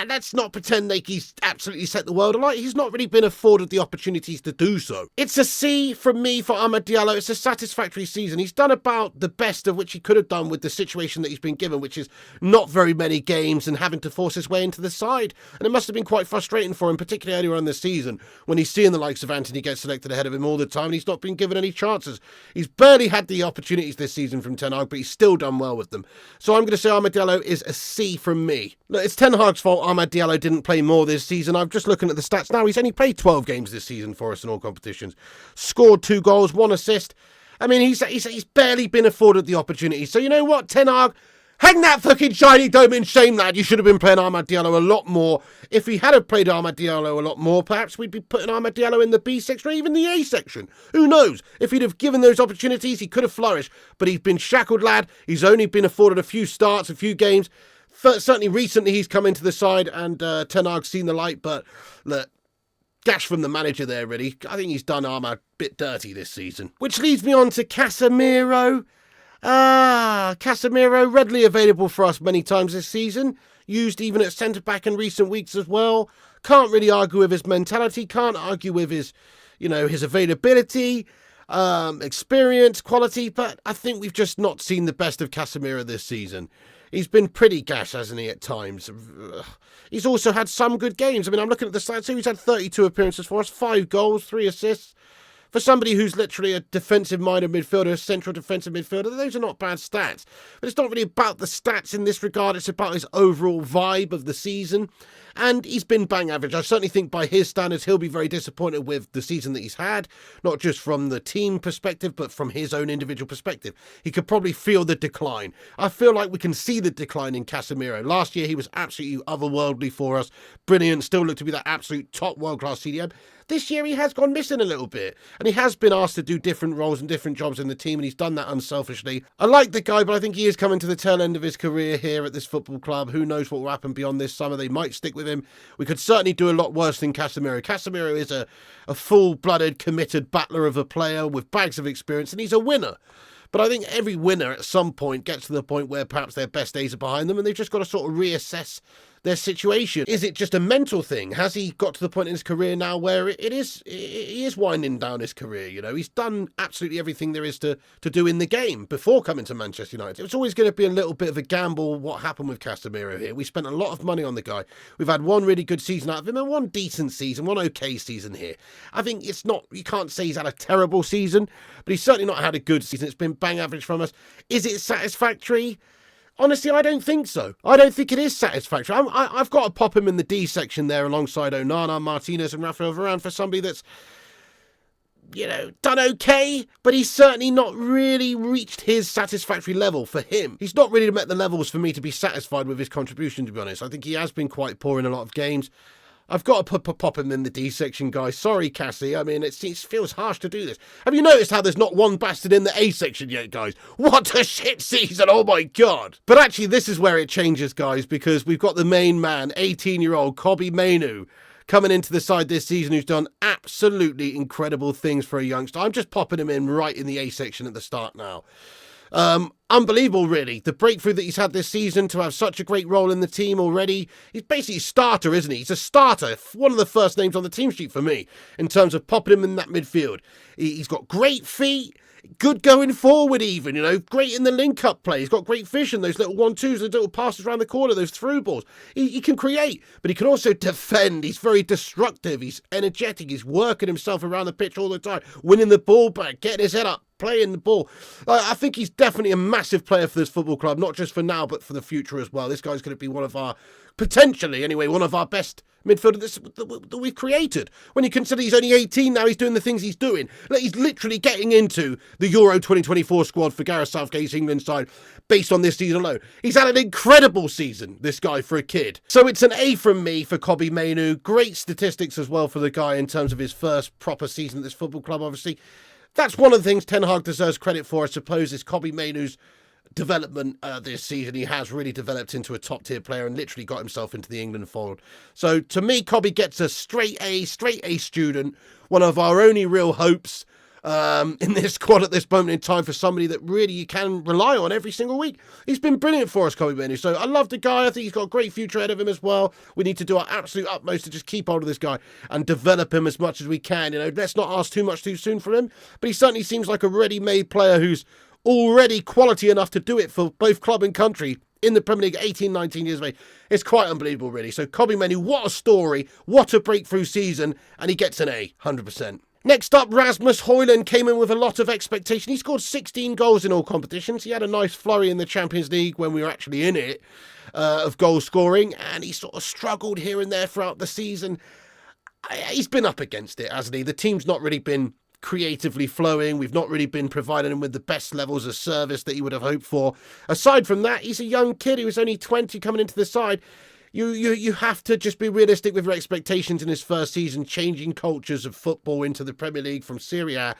let's not pretend like he's absolutely set the world alight. He's not really been afforded the opportunities to do so. It's a C from me for Amad Diallo. It's a satisfactory season. He's done about the best of which he could have done with the situation that he's been given, which is not very many games and having to force his way into the side. And it must have been quite frustrating for him, particularly earlier on this season, when he's seeing the likes of Antony get selected ahead of him all the time, and he's not been given any chances. He's barely had the opportunities this season from Ten Hag, but he's still done well with them. So I'm going to say Amad Diallo is a C from me. Look, it's Ten Hag's fault Amad Diallo didn't play more this season. I'm just looking at the stats now. He's only played 12 games this season for us in all competitions. Scored 2 goals, 1 assist. I mean, he's barely been afforded the opportunity. So you know what, Ten Hag? Hang that fucking shiny dome in shame, lad. You should have been playing Amad Diallo a lot more. If we had played Amad Diallo a lot more, perhaps we'd be putting Amad Diallo in the B section or even the A section. Who knows? If he'd have given those opportunities, he could have flourished. But he's been shackled, lad. He's only been afforded a few starts, a few games. Certainly recently he's come into the side and Ten Hag's seen the light. But look, gash from the manager there, really. I think he's done Amad a bit dirty this season. Which leads me on to Casemiro. Casemiro, readily available for us many times this season. Used even at centre-back in recent weeks as well. Can't really argue with his mentality. Can't argue with his, his availability, experience, quality. But I think we've just not seen the best of Casemiro this season. He's been pretty gash, hasn't he, at times. He's also had some good games. I mean, I'm looking at the stats here. He's had 32 appearances for us, 5 goals, 3 assists. For somebody who's literally a defensive-minded midfielder, a central defensive midfielder, those are not bad stats. But it's not really about the stats in this regard. It's about his overall vibe of the season. And he's been bang average. I certainly think by his standards, he'll be very disappointed with the season that he's had. Not just from the team perspective, but from his own individual perspective. He could probably feel the decline. I feel like we can see the decline in Casemiro. Last year, he was absolutely otherworldly for us. Brilliant. Still looked to be that absolute top world-class CDM. This year he has gone missing a little bit, and he has been asked to do different roles and different jobs in the team, and he's done that unselfishly. I like the guy, but I think he is coming to the tail end of his career here at this football club. Who knows what will happen beyond this summer? They might stick with him. We could certainly do a lot worse than Casemiro. Casemiro is a full-blooded, committed battler of a player with bags of experience, and he's a winner. But I think every winner at some point gets to the point where perhaps their best days are behind them, and they've just got to sort of reassess their situation. Is it just a mental thing? Has he got to the point in his career now where he is winding down his career? He's done absolutely everything there is to do in the game before coming to Manchester United. It was always going to be a little bit of a gamble what happened with Casemiro here. We spent a lot of money on the guy. We've had one really good season out of him and one decent season, one okay season here. I think you can't say he's had a terrible season, but he's certainly not had a good season. It's been bang average from us. Is it satisfactory? Honestly, I don't think so. I don't think it is satisfactory. I've got to pop him in the D section there alongside Onana, Martinez and Rafael Varane for somebody that's, done okay, but he's certainly not really reached his satisfactory level for him. He's not really met the levels for me to be satisfied with his contribution, to be honest. I think he has been quite poor in a lot of games. I've got to pop him in the D section, guys. Sorry, Cassie. I mean, it feels harsh to do this. Have you noticed how there's not one bastard in the A section yet, guys? What a shit season. Oh, my God. But actually, this is where it changes, guys, because we've got the main man, 18-year-old Kobbie Mainoo, coming into the side this season, who's done absolutely incredible things for a youngster. I'm just popping him in right in the A section at the start now. Unbelievable, really. The breakthrough that he's had this season to have such a great role in the team already. He's basically a starter, isn't he? He's a starter. One of the first names on the team sheet for me in terms of popping him in that midfield. He's got great feet. Good going forward even, you know, great in the link-up play. He's got great vision, those little 1-2s, those little passes around the corner, those through balls. He can create, but he can also defend. He's very destructive. He's energetic. He's working himself around the pitch all the time, winning the ball back, getting his head up, playing the ball. I think he's definitely a massive player for this football club, not just for now, but for the future as well. This guy's going to be one of our, potentially anyway, one of our best midfielders that we've created. When you consider he's only 18 now, he's doing the things he's doing. He's literally getting into the Euro 2024 squad for Gareth Southgate's England side based on this season alone. He's had an incredible season, this guy, for a kid. So it's an A from me for Kobbie Mainoo. Great statistics as well for the guy in terms of his first proper season at this football club, obviously. That's one of the things Ten Hag deserves credit for, I suppose, is Kobbie Mainoo's development this season. He has really developed into a top-tier player and literally got himself into the England fold. So, to me, Kobbie gets a straight A student, one of our only real hopes in this squad at this moment in time for somebody that really you can rely on every single week. He's been brilliant for us, Kobbie Mainoo. So I love the guy. I think he's got a great future ahead of him as well. We need to do our absolute utmost to just keep hold of this guy and develop him as much as we can. You know, let's not ask too much too soon from him, but he certainly seems like a ready-made player who's already quality enough to do it for both club and country in the Premier League, 18, 19 years of age. It's quite unbelievable, really. So Kobbie Mainoo, what a story, what a breakthrough season, and he gets an A, 100%. Next up, Rasmus Højlund came in with a lot of expectation. He scored 16 goals in all competitions. He had a nice flurry in the Champions League when we were actually in it, of goal scoring, and he sort of struggled here and there throughout the season. He's been up against it, hasn't he? The team's not really been creatively flowing. We've not really been providing him with the best levels of service that he would have hoped for. Aside from that, he's a young kid. He was only 20 coming into the side. You have to just be realistic with your expectations in his first season, changing cultures of football into the Premier League from Serie A,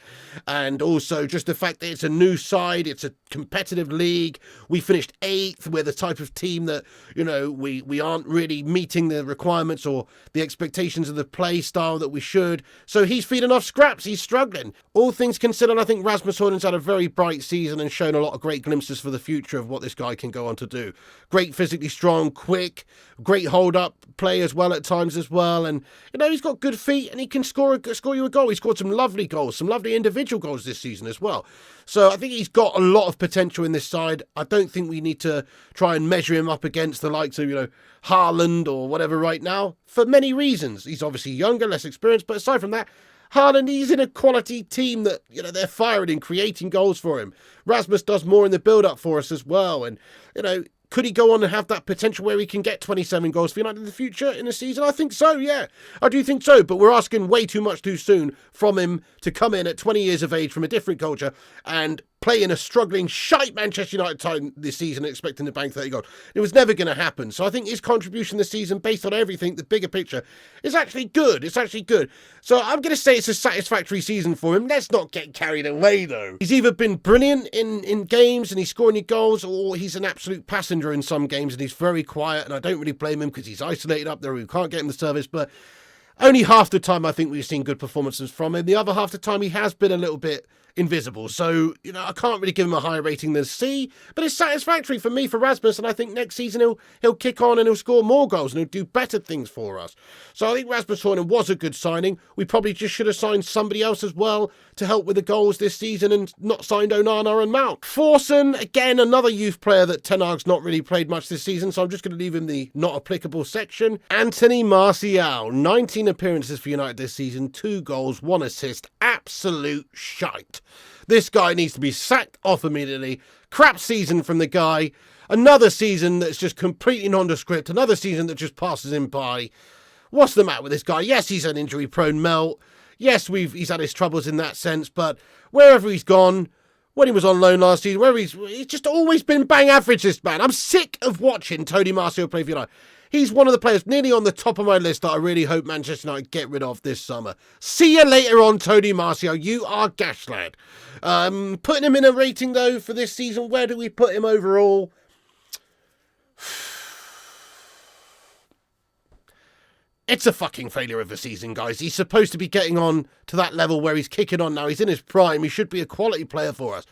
and also just the fact that it's a new side, it's a competitive league. We finished 8th. We're the type of team that, you know, we aren't really meeting the requirements or the expectations of the play style that we should. So he's feeding off scraps. He's struggling. All things considered, I think Rasmus Højlund's had a very bright season and shown a lot of great glimpses for the future of what this guy can go on to do. Great physically strong, quick, great hold-up play as well at times as well. And, you know, he's got good feet and he can score you a goal. He scored some lovely goals, some lovely individual goals this season as well. So I think he's got a lot of potential in this side. I don't think we need to try and measure him up against the likes of, you know, Haaland or whatever right now for many reasons. He's obviously younger, less experienced, but aside from that, Haaland, he's in a quality team that, you know, they're firing and creating goals for him. Rasmus does more in the build-up for us as well. And, you know, could he go on and have that potential where he can get 27 goals for United in the future in a season? I think so, yeah. I do think so, but we're asking way too much too soon from him to come in at 20 years of age from a different culture and play in a struggling, shite Manchester United time this season expecting to bang 30 goals. It was never going to happen. So I think his contribution this season, based on everything, the bigger picture, is actually good. It's actually good. So I'm going to say it's a satisfactory season for him. Let's not get carried away, though. He's either been brilliant in games and he's scoring his goals, or he's an absolute passenger in some games and he's very quiet, and I don't really blame him because he's isolated up there. We can't get him the service, but only half the time I think we've seen good performances from him. The other half the time he has been a little bit invisible. So, you know, I can't really give him a higher rating than C, but it's satisfactory for me for Rasmus, and I think next season he'll kick on and he'll score more goals and he'll do better things for us. So I think Rasmus Højlund was a good signing. We probably just should have signed somebody else as well to help with the goals this season and not signed Onana and Mount. Forson, again, another youth player that Ten Hag's not really played much this season, so I'm just going to leave him the not applicable section. Anthony Martial, 19 appearances for United this season, 2 goals, 1 assist, absolute shite. This guy needs to be sacked off immediately. Crap season from the guy. Another season that's just completely nondescript. Another season that just passes him by. What's the matter with this guy? Yes, he's an injury-prone melt. Yes, he's had his troubles in that sense, but wherever he's gone, when he was on loan last season, wherever he's just always been bang average, this man. I'm sick of watching Tony Martial play for United. He's one of the players nearly on the top of my list that I really hope Manchester United get rid of this summer. See you later on, Tony Martial. You are gash, lad. Putting him in a rating, though, for this season, where do we put him overall? It's a fucking failure of a season, guys. He's supposed to be getting on to that level where he's kicking on now. He's in his prime. He should be a quality player for us.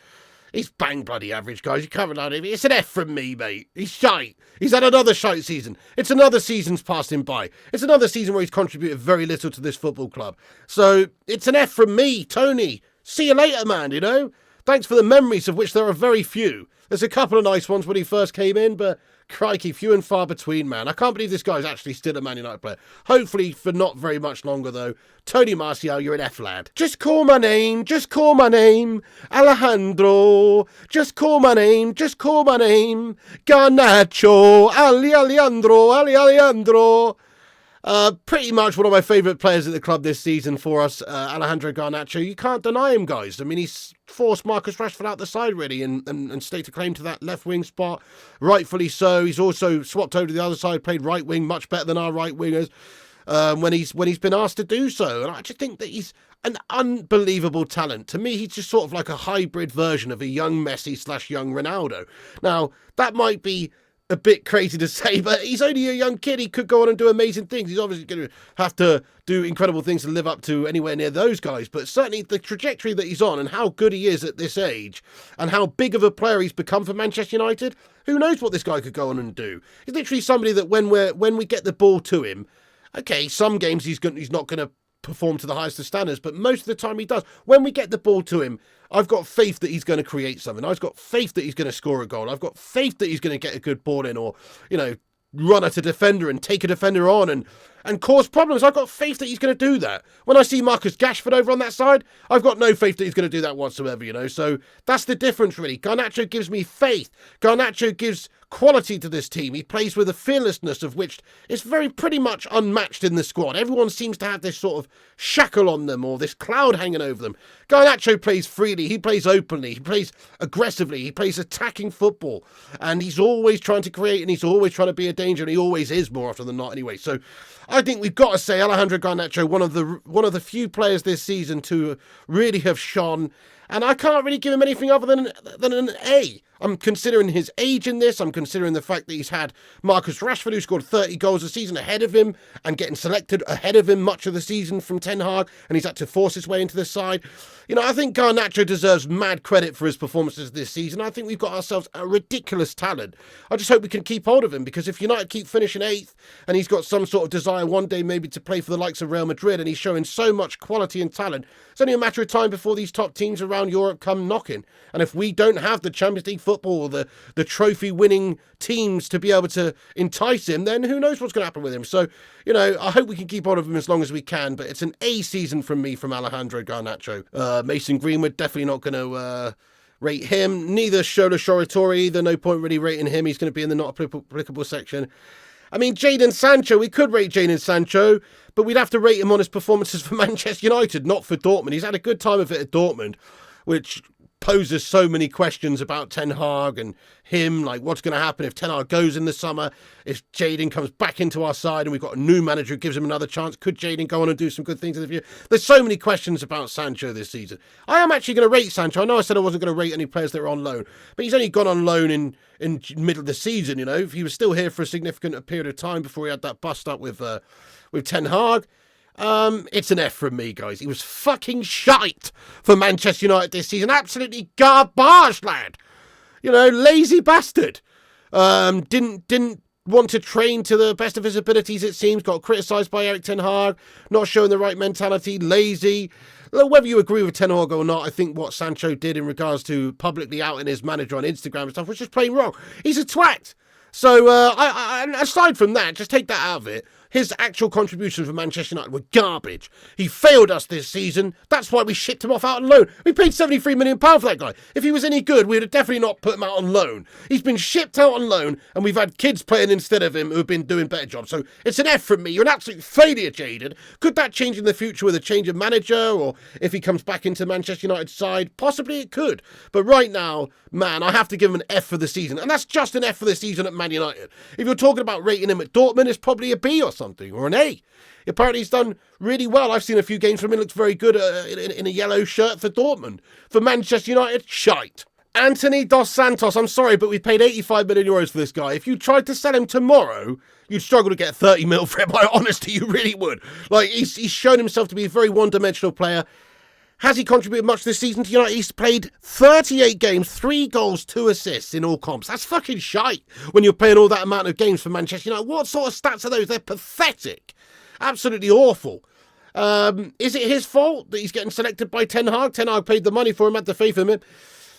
He's bang bloody average, guys. You can't rely on him. It's an F from me, mate. He's shite. He's had another shite season. It's another season's passed him by. It's another season where he's contributed very little to this football club. So it's an F from me, Tony. See you later, man, you know? Thanks for the memories, of which there are very few. There's a couple of nice ones when he first came in, but crikey, few and far between, man. I can't believe this guy's actually still a Man United player. Hopefully for not very much longer, though. Tony Martial, you're an F, lad. Just call my name, just call my name. Alejandro, just call my name, just call my name. Garnacho, Alejandro. Pretty much one of my favourite players at the club this season for us, Alejandro Garnacho. You can't deny him, guys. I mean, he's forced Marcus Rashford out the side, really, and staked a claim to that left wing spot. Rightfully so. He's also swapped over to the other side, played right wing, much better than our right wingers when he's been asked to do so. And I just think that he's an unbelievable talent. To me, he's just sort of like a hybrid version of a young Messi / young Ronaldo. Now, that might be a bit crazy to say, but he's only a young kid. He could go on and do amazing things. He's obviously going to have to do incredible things to live up to anywhere near those guys, but certainly the trajectory that he's on and how good he is at this age and how big of a player he's become for Manchester United, who knows what this guy could go on and do. He's literally somebody that when we get the ball to him, okay, some games he's not going to perform to the highest of standards, but most of the time he does. When we get the ball to him, I've got faith that he's going to create something. I've got faith that he's going to score a goal. I've got faith that he's going to get a good ball in, or, you know, run at a defender and take a defender on and cause problems. I've got faith that he's going to do that. When I see Marcus Rashford over on that side, I've got no faith that he's going to do that whatsoever, you know. So that's the difference, really. Garnacho gives me faith. Garnacho gives quality to this team. He plays with a fearlessness of which is pretty much unmatched in the squad. Everyone seems to have this sort of shackle on them or this cloud hanging over them. Garnacho plays freely. He plays openly. He plays aggressively. He plays attacking football. And he's always trying to create, and he's always trying to be a danger, and he always is more often than not anyway. So I think we've got to say Alejandro Garnacho, one of the few players this season to really have shone. And I can't really give him anything other than an A. I'm considering his age in this. I'm considering the fact that he's had Marcus Rashford, who scored 30 goals a season, ahead of him and getting selected ahead of him much of the season from Ten Hag, and he's had to force his way into the side. You know, I think Garnacho deserves mad credit for his performances this season. I think we've got ourselves a ridiculous talent. I just hope we can keep hold of him, because if United keep finishing 8th and he's got some sort of desire one day maybe to play for the likes of Real Madrid, and he's showing so much quality and talent, it's only a matter of time before these top teams around Europe come knocking. And if we don't have the Champions League football or the trophy-winning teams to be able to entice him, then who knows what's going to happen with him. So, you know, I hope we can keep hold of him as long as we can, but it's an A season from me from Alejandro Garnacho. Mason Greenwood, definitely not going to rate him. Neither Shola Shoratori either. No point really rating him. He's going to be in the not applicable section. I mean, Jadon Sancho, we could rate Jadon Sancho, but we'd have to rate him on his performances for Manchester United, not for Dortmund. He's had a good time of it at Dortmund, which poses so many questions about Ten Hag and him, like what's going to happen if Ten Hag goes in the summer, if Jadon comes back into our side and we've got a new manager who gives him another chance. Could Jadon go on and do some good things in the future? There's so many questions about Sancho this season. I am actually going to rate Sancho. I know I said I wasn't going to rate any players that are on loan, but he's only gone on loan in middle of the season, you know. If he was still here for a significant period of time before he had that bust up with Ten Hag, it's an F from me, guys. He was fucking shite for Manchester United this season. Absolutely garbage, lad. You know, lazy bastard. Didn't want to train to the best of his abilities, it seems. Got criticised by Erik Ten Hag. Not showing the right mentality. Lazy. Whether you agree with Ten Hag or not, I think what Sancho did in regards to publicly outing his manager on Instagram and stuff was just plain wrong. He's a twat. So, aside from that, just take that out of it. His actual contributions for Manchester United were garbage. He failed us this season. That's why we shipped him off out on loan. We paid £73 million for that guy. If he was any good, we would have definitely not put him out on loan. He's been shipped out on loan, and we've had kids playing instead of him who have been doing better jobs. So it's an F from me. You're an absolute failure, Jadon. Could that change in the future with a change of manager, or if he comes back into Manchester United's side? Possibly it could. But right now, man, I have to give him an F for the season. And that's just an F for the season at Man United. If you're talking about rating him at Dortmund, it's probably a B or something, or an A. Apparently he's done really well. I've seen a few games from him. Looks very good in a yellow shirt for Dortmund. For Manchester United, shite. Anthony Dos Santos, I'm sorry, but we paid 85 million euros for this guy. If you tried to sell him tomorrow, you'd struggle to get 30 mil for him. Honestly, you really would. Like, he's shown himself to be a very one-dimensional player. Has he contributed much this season to United? He's played 38 games, 3 goals, 2 assists in all comps. That's fucking shite when you're playing all that amount of games for Manchester United. What sort of stats are those? They're pathetic. Absolutely awful. Is it his fault that he's getting selected by Ten Hag? Ten Hag paid the money for him, had the faith in him.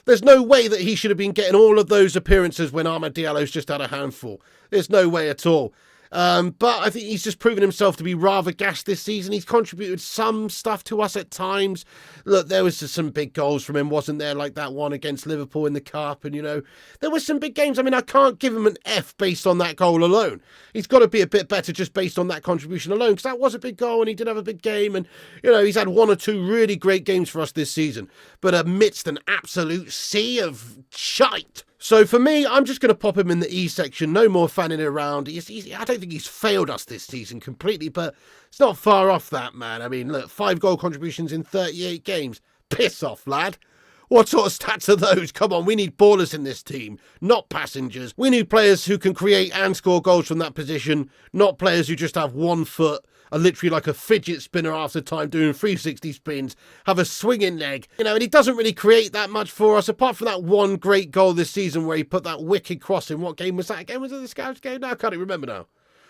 There's no way that he should have been getting all of those appearances when Amad Diallo's just had a handful. There's no way at all. But I think he's just proven himself to be rather gassed this season. He's contributed some stuff to us at times. Look, there was some big goals from him, wasn't there? Like that one against Liverpool in the Cup. And, there were some big games. I mean, I can't give him an F based on that goal alone. He's got to be a bit better just based on that contribution alone, because that was a big goal and he did have a big game. And, he's had one or two really great games for us this season. But amidst an absolute sea of shite. So for me, I'm just going to pop him in the E section. No more fanning around. I don't think he's failed us this season completely, but it's not far off that, man. I mean, look, 5 goal contributions in 38 games. Piss off, lad. What sort of stats are those? Come on, we need ballers in this team, not passengers. We need players who can create and score goals from that position, not players who just have 1 foot, are literally like a fidget spinner after time doing 360 spins, have a swinging leg, and he doesn't really create that much for us, apart from that one great goal this season where he put that wicked cross in. What game was that again? Was it the Scouts game? No, I can't even remember now.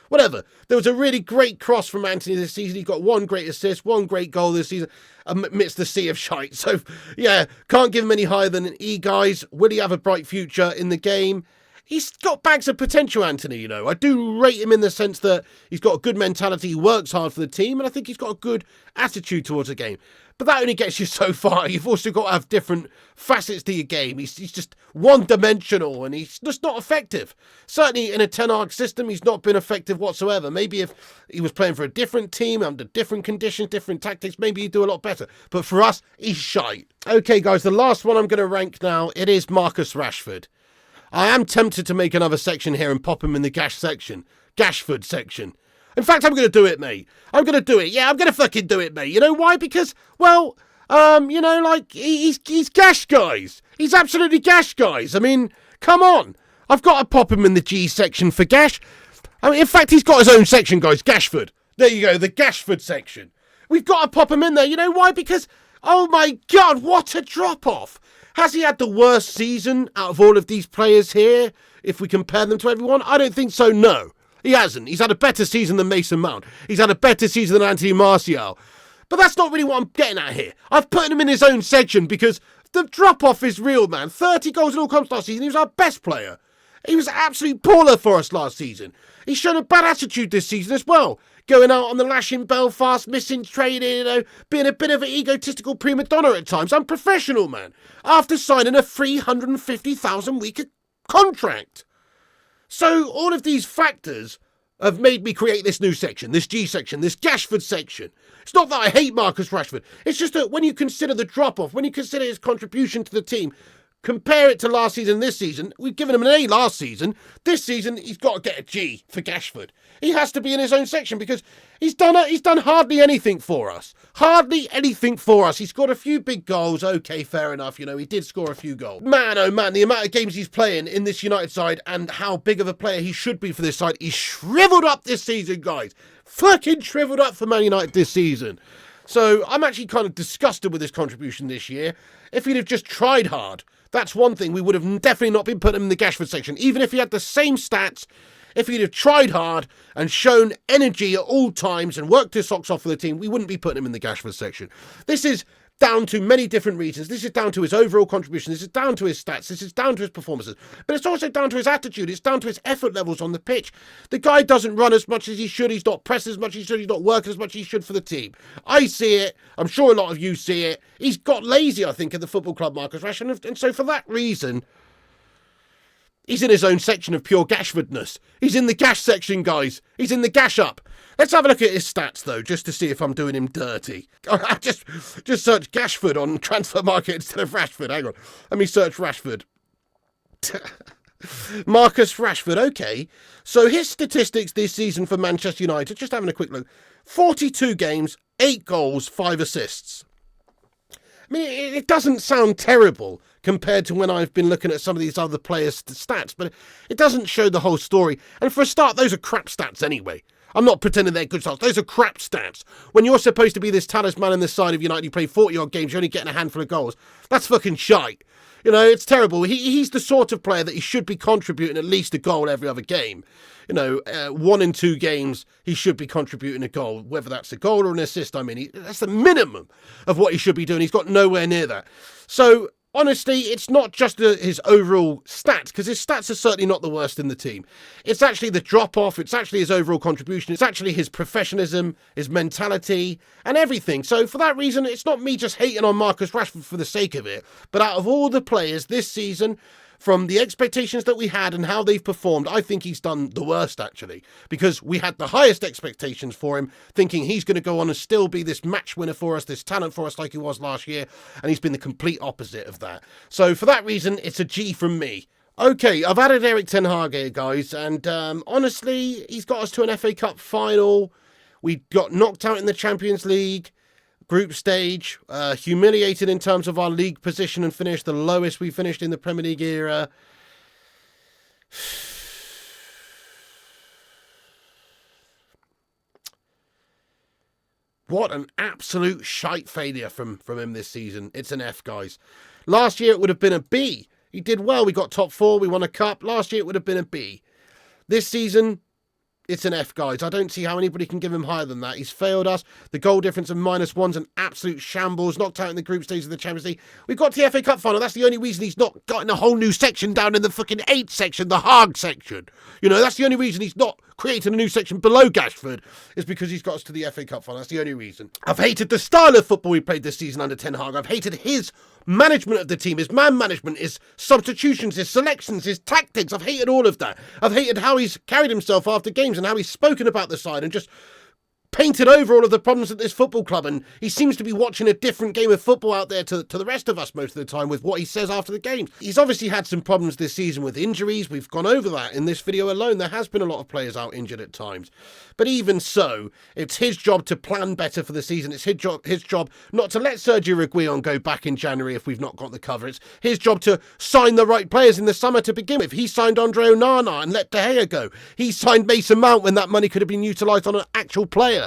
Whatever. There was a really great cross from Anthony this season. He got 1 great assist, 1 great goal this season amidst the sea of shite. So, yeah, can't give him any higher than an E, guys. Will he have a bright future in the game? He's got bags of potential, Anthony, I do rate him in the sense that he's got a good mentality, he works hard for the team, and I think he's got a good attitude towards the game. But that only gets you so far. You've also got to have different facets to your game. He's just one-dimensional, and he's just not effective. Certainly in a Ten Hag system, he's not been effective whatsoever. Maybe if he was playing for a different team, under different conditions, different tactics, maybe he'd do a lot better. But for us, he's shite. Okay, guys, the last one I'm going to rank now, it is Marcus Rashford. I am tempted to make another section here and pop him in the Gashford section. In fact, I'm going to do it, mate. I'm going to do it. Yeah, I'm going to fucking do it, mate. You know why? Because, well, he's gash, guys. He's absolutely gash, guys. I mean, come on. I've got to pop him in the G section for gash. I mean, in fact, he's got his own section, guys. Gashford. There you go, the Gashford section. We've got to pop him in there. You know why? Because, oh my God, what a drop-off. Has he had the worst season out of all of these players here, if we compare them to everyone? I don't think so, no. He hasn't. He's had a better season than Mason Mount. He's had a better season than Anthony Martial. But that's not really what I'm getting at here. I've put him in his own section because the drop-off is real, man. 30 goals in all comps last season. He was our best player. He was an absolute baller for us last season. He's shown a bad attitude this season as well. Going out on the lash in Belfast, missing training, being a bit of an egotistical prima donna at times. Unprofessional, man. After signing a 350,000 week contract. So all of these factors have made me create this new section, this G section, this Gashford section. It's not that I hate Marcus Rashford. It's just that when you consider the drop-off, when you consider his contribution to the team, compare it to last season, this season. We've given him an A last season. This season, he's got to get a G for Gashford. He has to be in his own section because he's done hardly anything for us. Hardly anything for us. He scored a few big goals. Okay, fair enough. He did score a few goals. Man, oh man, the amount of games he's playing in this United side and how big of a player he should be for this side. He's shriveled up this season, guys. Fucking shriveled up for Man United this season. So I'm actually kind of disgusted with his contribution this year. If he'd have just tried hard, that's one thing. We would have definitely not been putting him in the Gashford section. Even if he had the same stats, if he'd have tried hard and shown energy at all times and worked his socks off for the team, we wouldn't be putting him in the Gashford section. This is down to many different reasons. This is down to his overall contribution. This is down to his stats. This is down to his performances. But it's also down to his attitude. It's down to his effort levels on the pitch. The guy doesn't run as much as he should. He's not pressing as much as he should. He's not working as much as he should for the team. I see it. I'm sure a lot of you see it. He's got lazy, I think, at the football club, Marcus Rashford. And so for that reason, he's in his own section of pure Gashfordness. He's in the Gash section, guys. He's in the Gash up. Let's have a look at his stats, though, just to see if I'm doing him dirty. I just search Gashford on Transfer Market instead of Rashford. Hang on. Let me search Rashford. Marcus Rashford, okay. So his statistics this season for Manchester United, just having a quick look. 42 games, 8 goals, 5 assists. I mean, it doesn't sound terrible compared to when I've been looking at some of these other players' stats, but it doesn't show the whole story. And for a start, those are crap stats anyway. I'm not pretending they're good stats. Those are crap stats. When you're supposed to be this talisman on the side of United, you play 40-odd games, you're only getting a handful of goals. That's fucking shite. You know, it's terrible. He's the sort of player that he should be contributing at least a goal every other game. You know, 1 in 2 games, he should be contributing a goal, whether that's a goal or an assist. I mean, that's the minimum of what he should be doing. He's got nowhere near that. So, honestly, it's not just his overall stats, because his stats are certainly not the worst in the team. It's actually the drop-off, it's actually his overall contribution, it's actually his professionalism, his mentality, and everything. So for that reason, it's not me just hating on Marcus Rashford for the sake of it, but out of all the players this season, from the expectations that we had and how they've performed, I think he's done the worst, actually, because we had the highest expectations for him, thinking he's going to go on and still be this match winner for us, this talent for us like he was last year, and he's been the complete opposite of that. So for that reason, it's a G from me. Okay, I've added Erik ten Hag here, guys, and honestly, he's got us to an FA Cup final. We got knocked out in the Champions League group stage, humiliated in terms of our league position and finished the lowest we finished in the Premier League era. What an absolute shite failure from him this season. It's an F, guys. Last year it would have been a B. He did well. We got top 4. We won a cup. Last year it would have been a B. This season, it's an F, guys. I don't see how anybody can give him higher than that. He's failed us. The goal difference of -1's an absolute shambles. Knocked out in the group stage of the Champions League. We got to the FA Cup final. That's the only reason he's not gotten a whole new section down in the fucking 8 section, the Hague section. You know, that's the only reason he's not created a new section below Gashford, is because he's got us to the FA Cup final. That's the only reason. I've hated the style of football we played this season under Ten Hag. I've hated his management of the team, his man management, his substitutions, his selections, his tactics. I've hated all of that. I've hated how he's carried himself after games and how he's spoken about the side and just painted over all of the problems at this football club, and he seems to be watching a different game of football out there to the rest of us most of the time with what he says after the games. He's obviously had some problems this season with injuries. We've gone over that in this video alone. There has been a lot of players out injured at times. But even so, it's his job to plan better for the season. It's his job not to let Sergio Reguilon go back in January if we've not got the cover. It's his job to sign the right players in the summer to begin with. He signed Andre Onana and let De Gea go. He signed Mason Mount when that money could have been utilised on an actual player.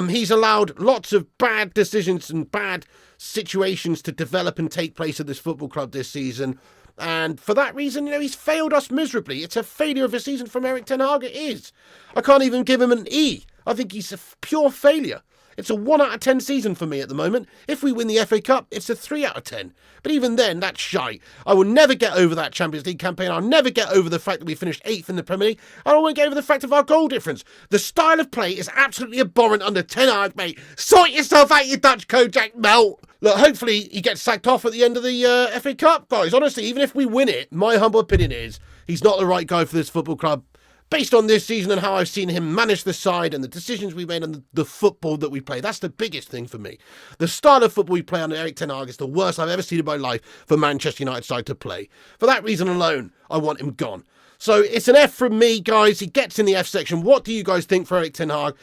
He's allowed lots of bad decisions and bad situations to develop and take place at this football club this season. And for that reason, you know, he's failed us miserably. It's a failure of a season from Erik ten Hag. It is. I can't even give him an E. I think he's a pure failure. It's a 1 out of 10 season for me at the moment. If we win the FA Cup, it's a 3 out of 10. But even then, that's shite. I will never get over that Champions League campaign. I'll never get over the fact that we finished 8th in the Premier League. And I won't get over the fact of our goal difference. The style of play is absolutely abhorrent under Ten Hag, mate. Sort yourself out, you Dutch Kojak melt. Look, hopefully he gets sacked off at the end of the FA Cup. Guys, honestly, even if we win it, my humble opinion is he's not the right guy for this football club. Based on this season and how I've seen him manage the side and the decisions we made and the football that we play, that's the biggest thing for me. The style of football we play under Erik ten Hag is the worst I've ever seen in my life for Manchester United side to play. For that reason alone, I want him gone. So it's an F from me, guys. He gets in the F section. What do you guys think for Erik ten Hag?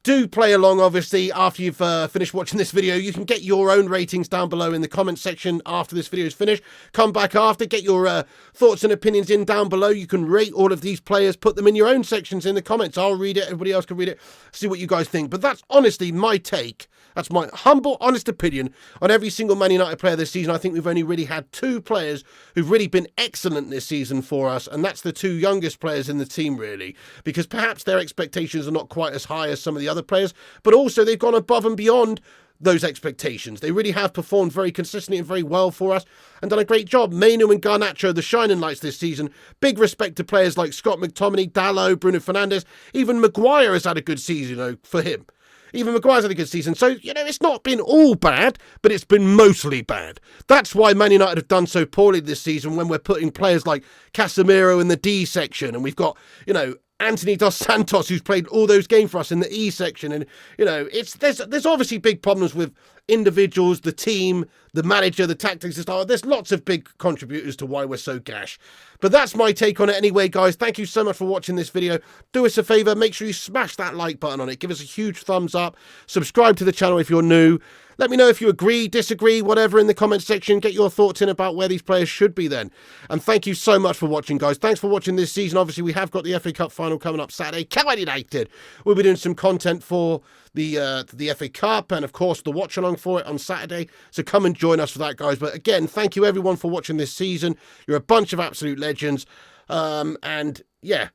Do play along, obviously, after you've finished watching this video. You can get your own ratings down below in the comment section after this video is finished. Come back after, get your thoughts and opinions in down below. You can rate all of these players, put them in your own sections in the comments. I'll read it, everybody else can read it, see what you guys think. But that's honestly my take. That's my humble, honest opinion on every single Man United player this season. I think we've only really had 2 players who've really been excellent this season for us, and that's the 2 youngest players in the team, really, because perhaps their expectations are not quite as high as some of the other players, but also they've gone above and beyond those expectations. They really have performed very consistently and very well for us and done a great job. Mainu and Garnacho, the shining lights this season. Big respect to players like Scott McTominay, Dalot, Bruno Fernandes. Even Maguire has had a good season, you know, for him. Even Maguire's had a good season. So, you know, it's not been all bad, but it's been mostly bad. That's why Man United have done so poorly this season when we're putting players like Casemiro in the D section. And we've got, you know, Anthony Dos Santos, who's played all those games for us in the E section. And, you know, there's obviously big problems with individuals, the team, the manager, the tactics, the style. There's lots of big contributors to why we're so gash. But that's my take on it anyway, guys. Thank you so much for watching this video. Do us a favour, make sure you smash that like button on it. Give us a huge thumbs up. Subscribe to the channel if you're new. Let me know if you agree, disagree, whatever in the comment section. Get your thoughts in about where these players should be then. And thank you so much for watching, guys. Thanks for watching this season. Obviously, we have got the FA Cup final coming up Saturday. Coward United. We'll be doing some content for the FA Cup and, of course, the watch-along for it on Saturday. So come and join us for that, guys. But again, thank you, everyone, for watching this season. You're a bunch of absolute legends. And, yeah.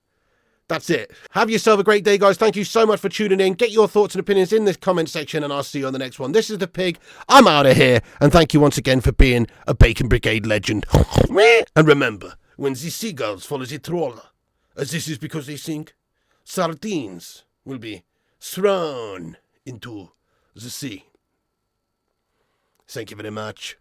That's it. Have yourself a great day, guys. Thank you so much for tuning in. Get your thoughts and opinions in the comment section, and I'll see you on the next one. This is The Pig. I'm out of here, and thank you once again for being a Bacon Brigade legend. And remember, when the seagulls follow the trawler, as this is because they think, sardines will be thrown into the sea. Thank you very much.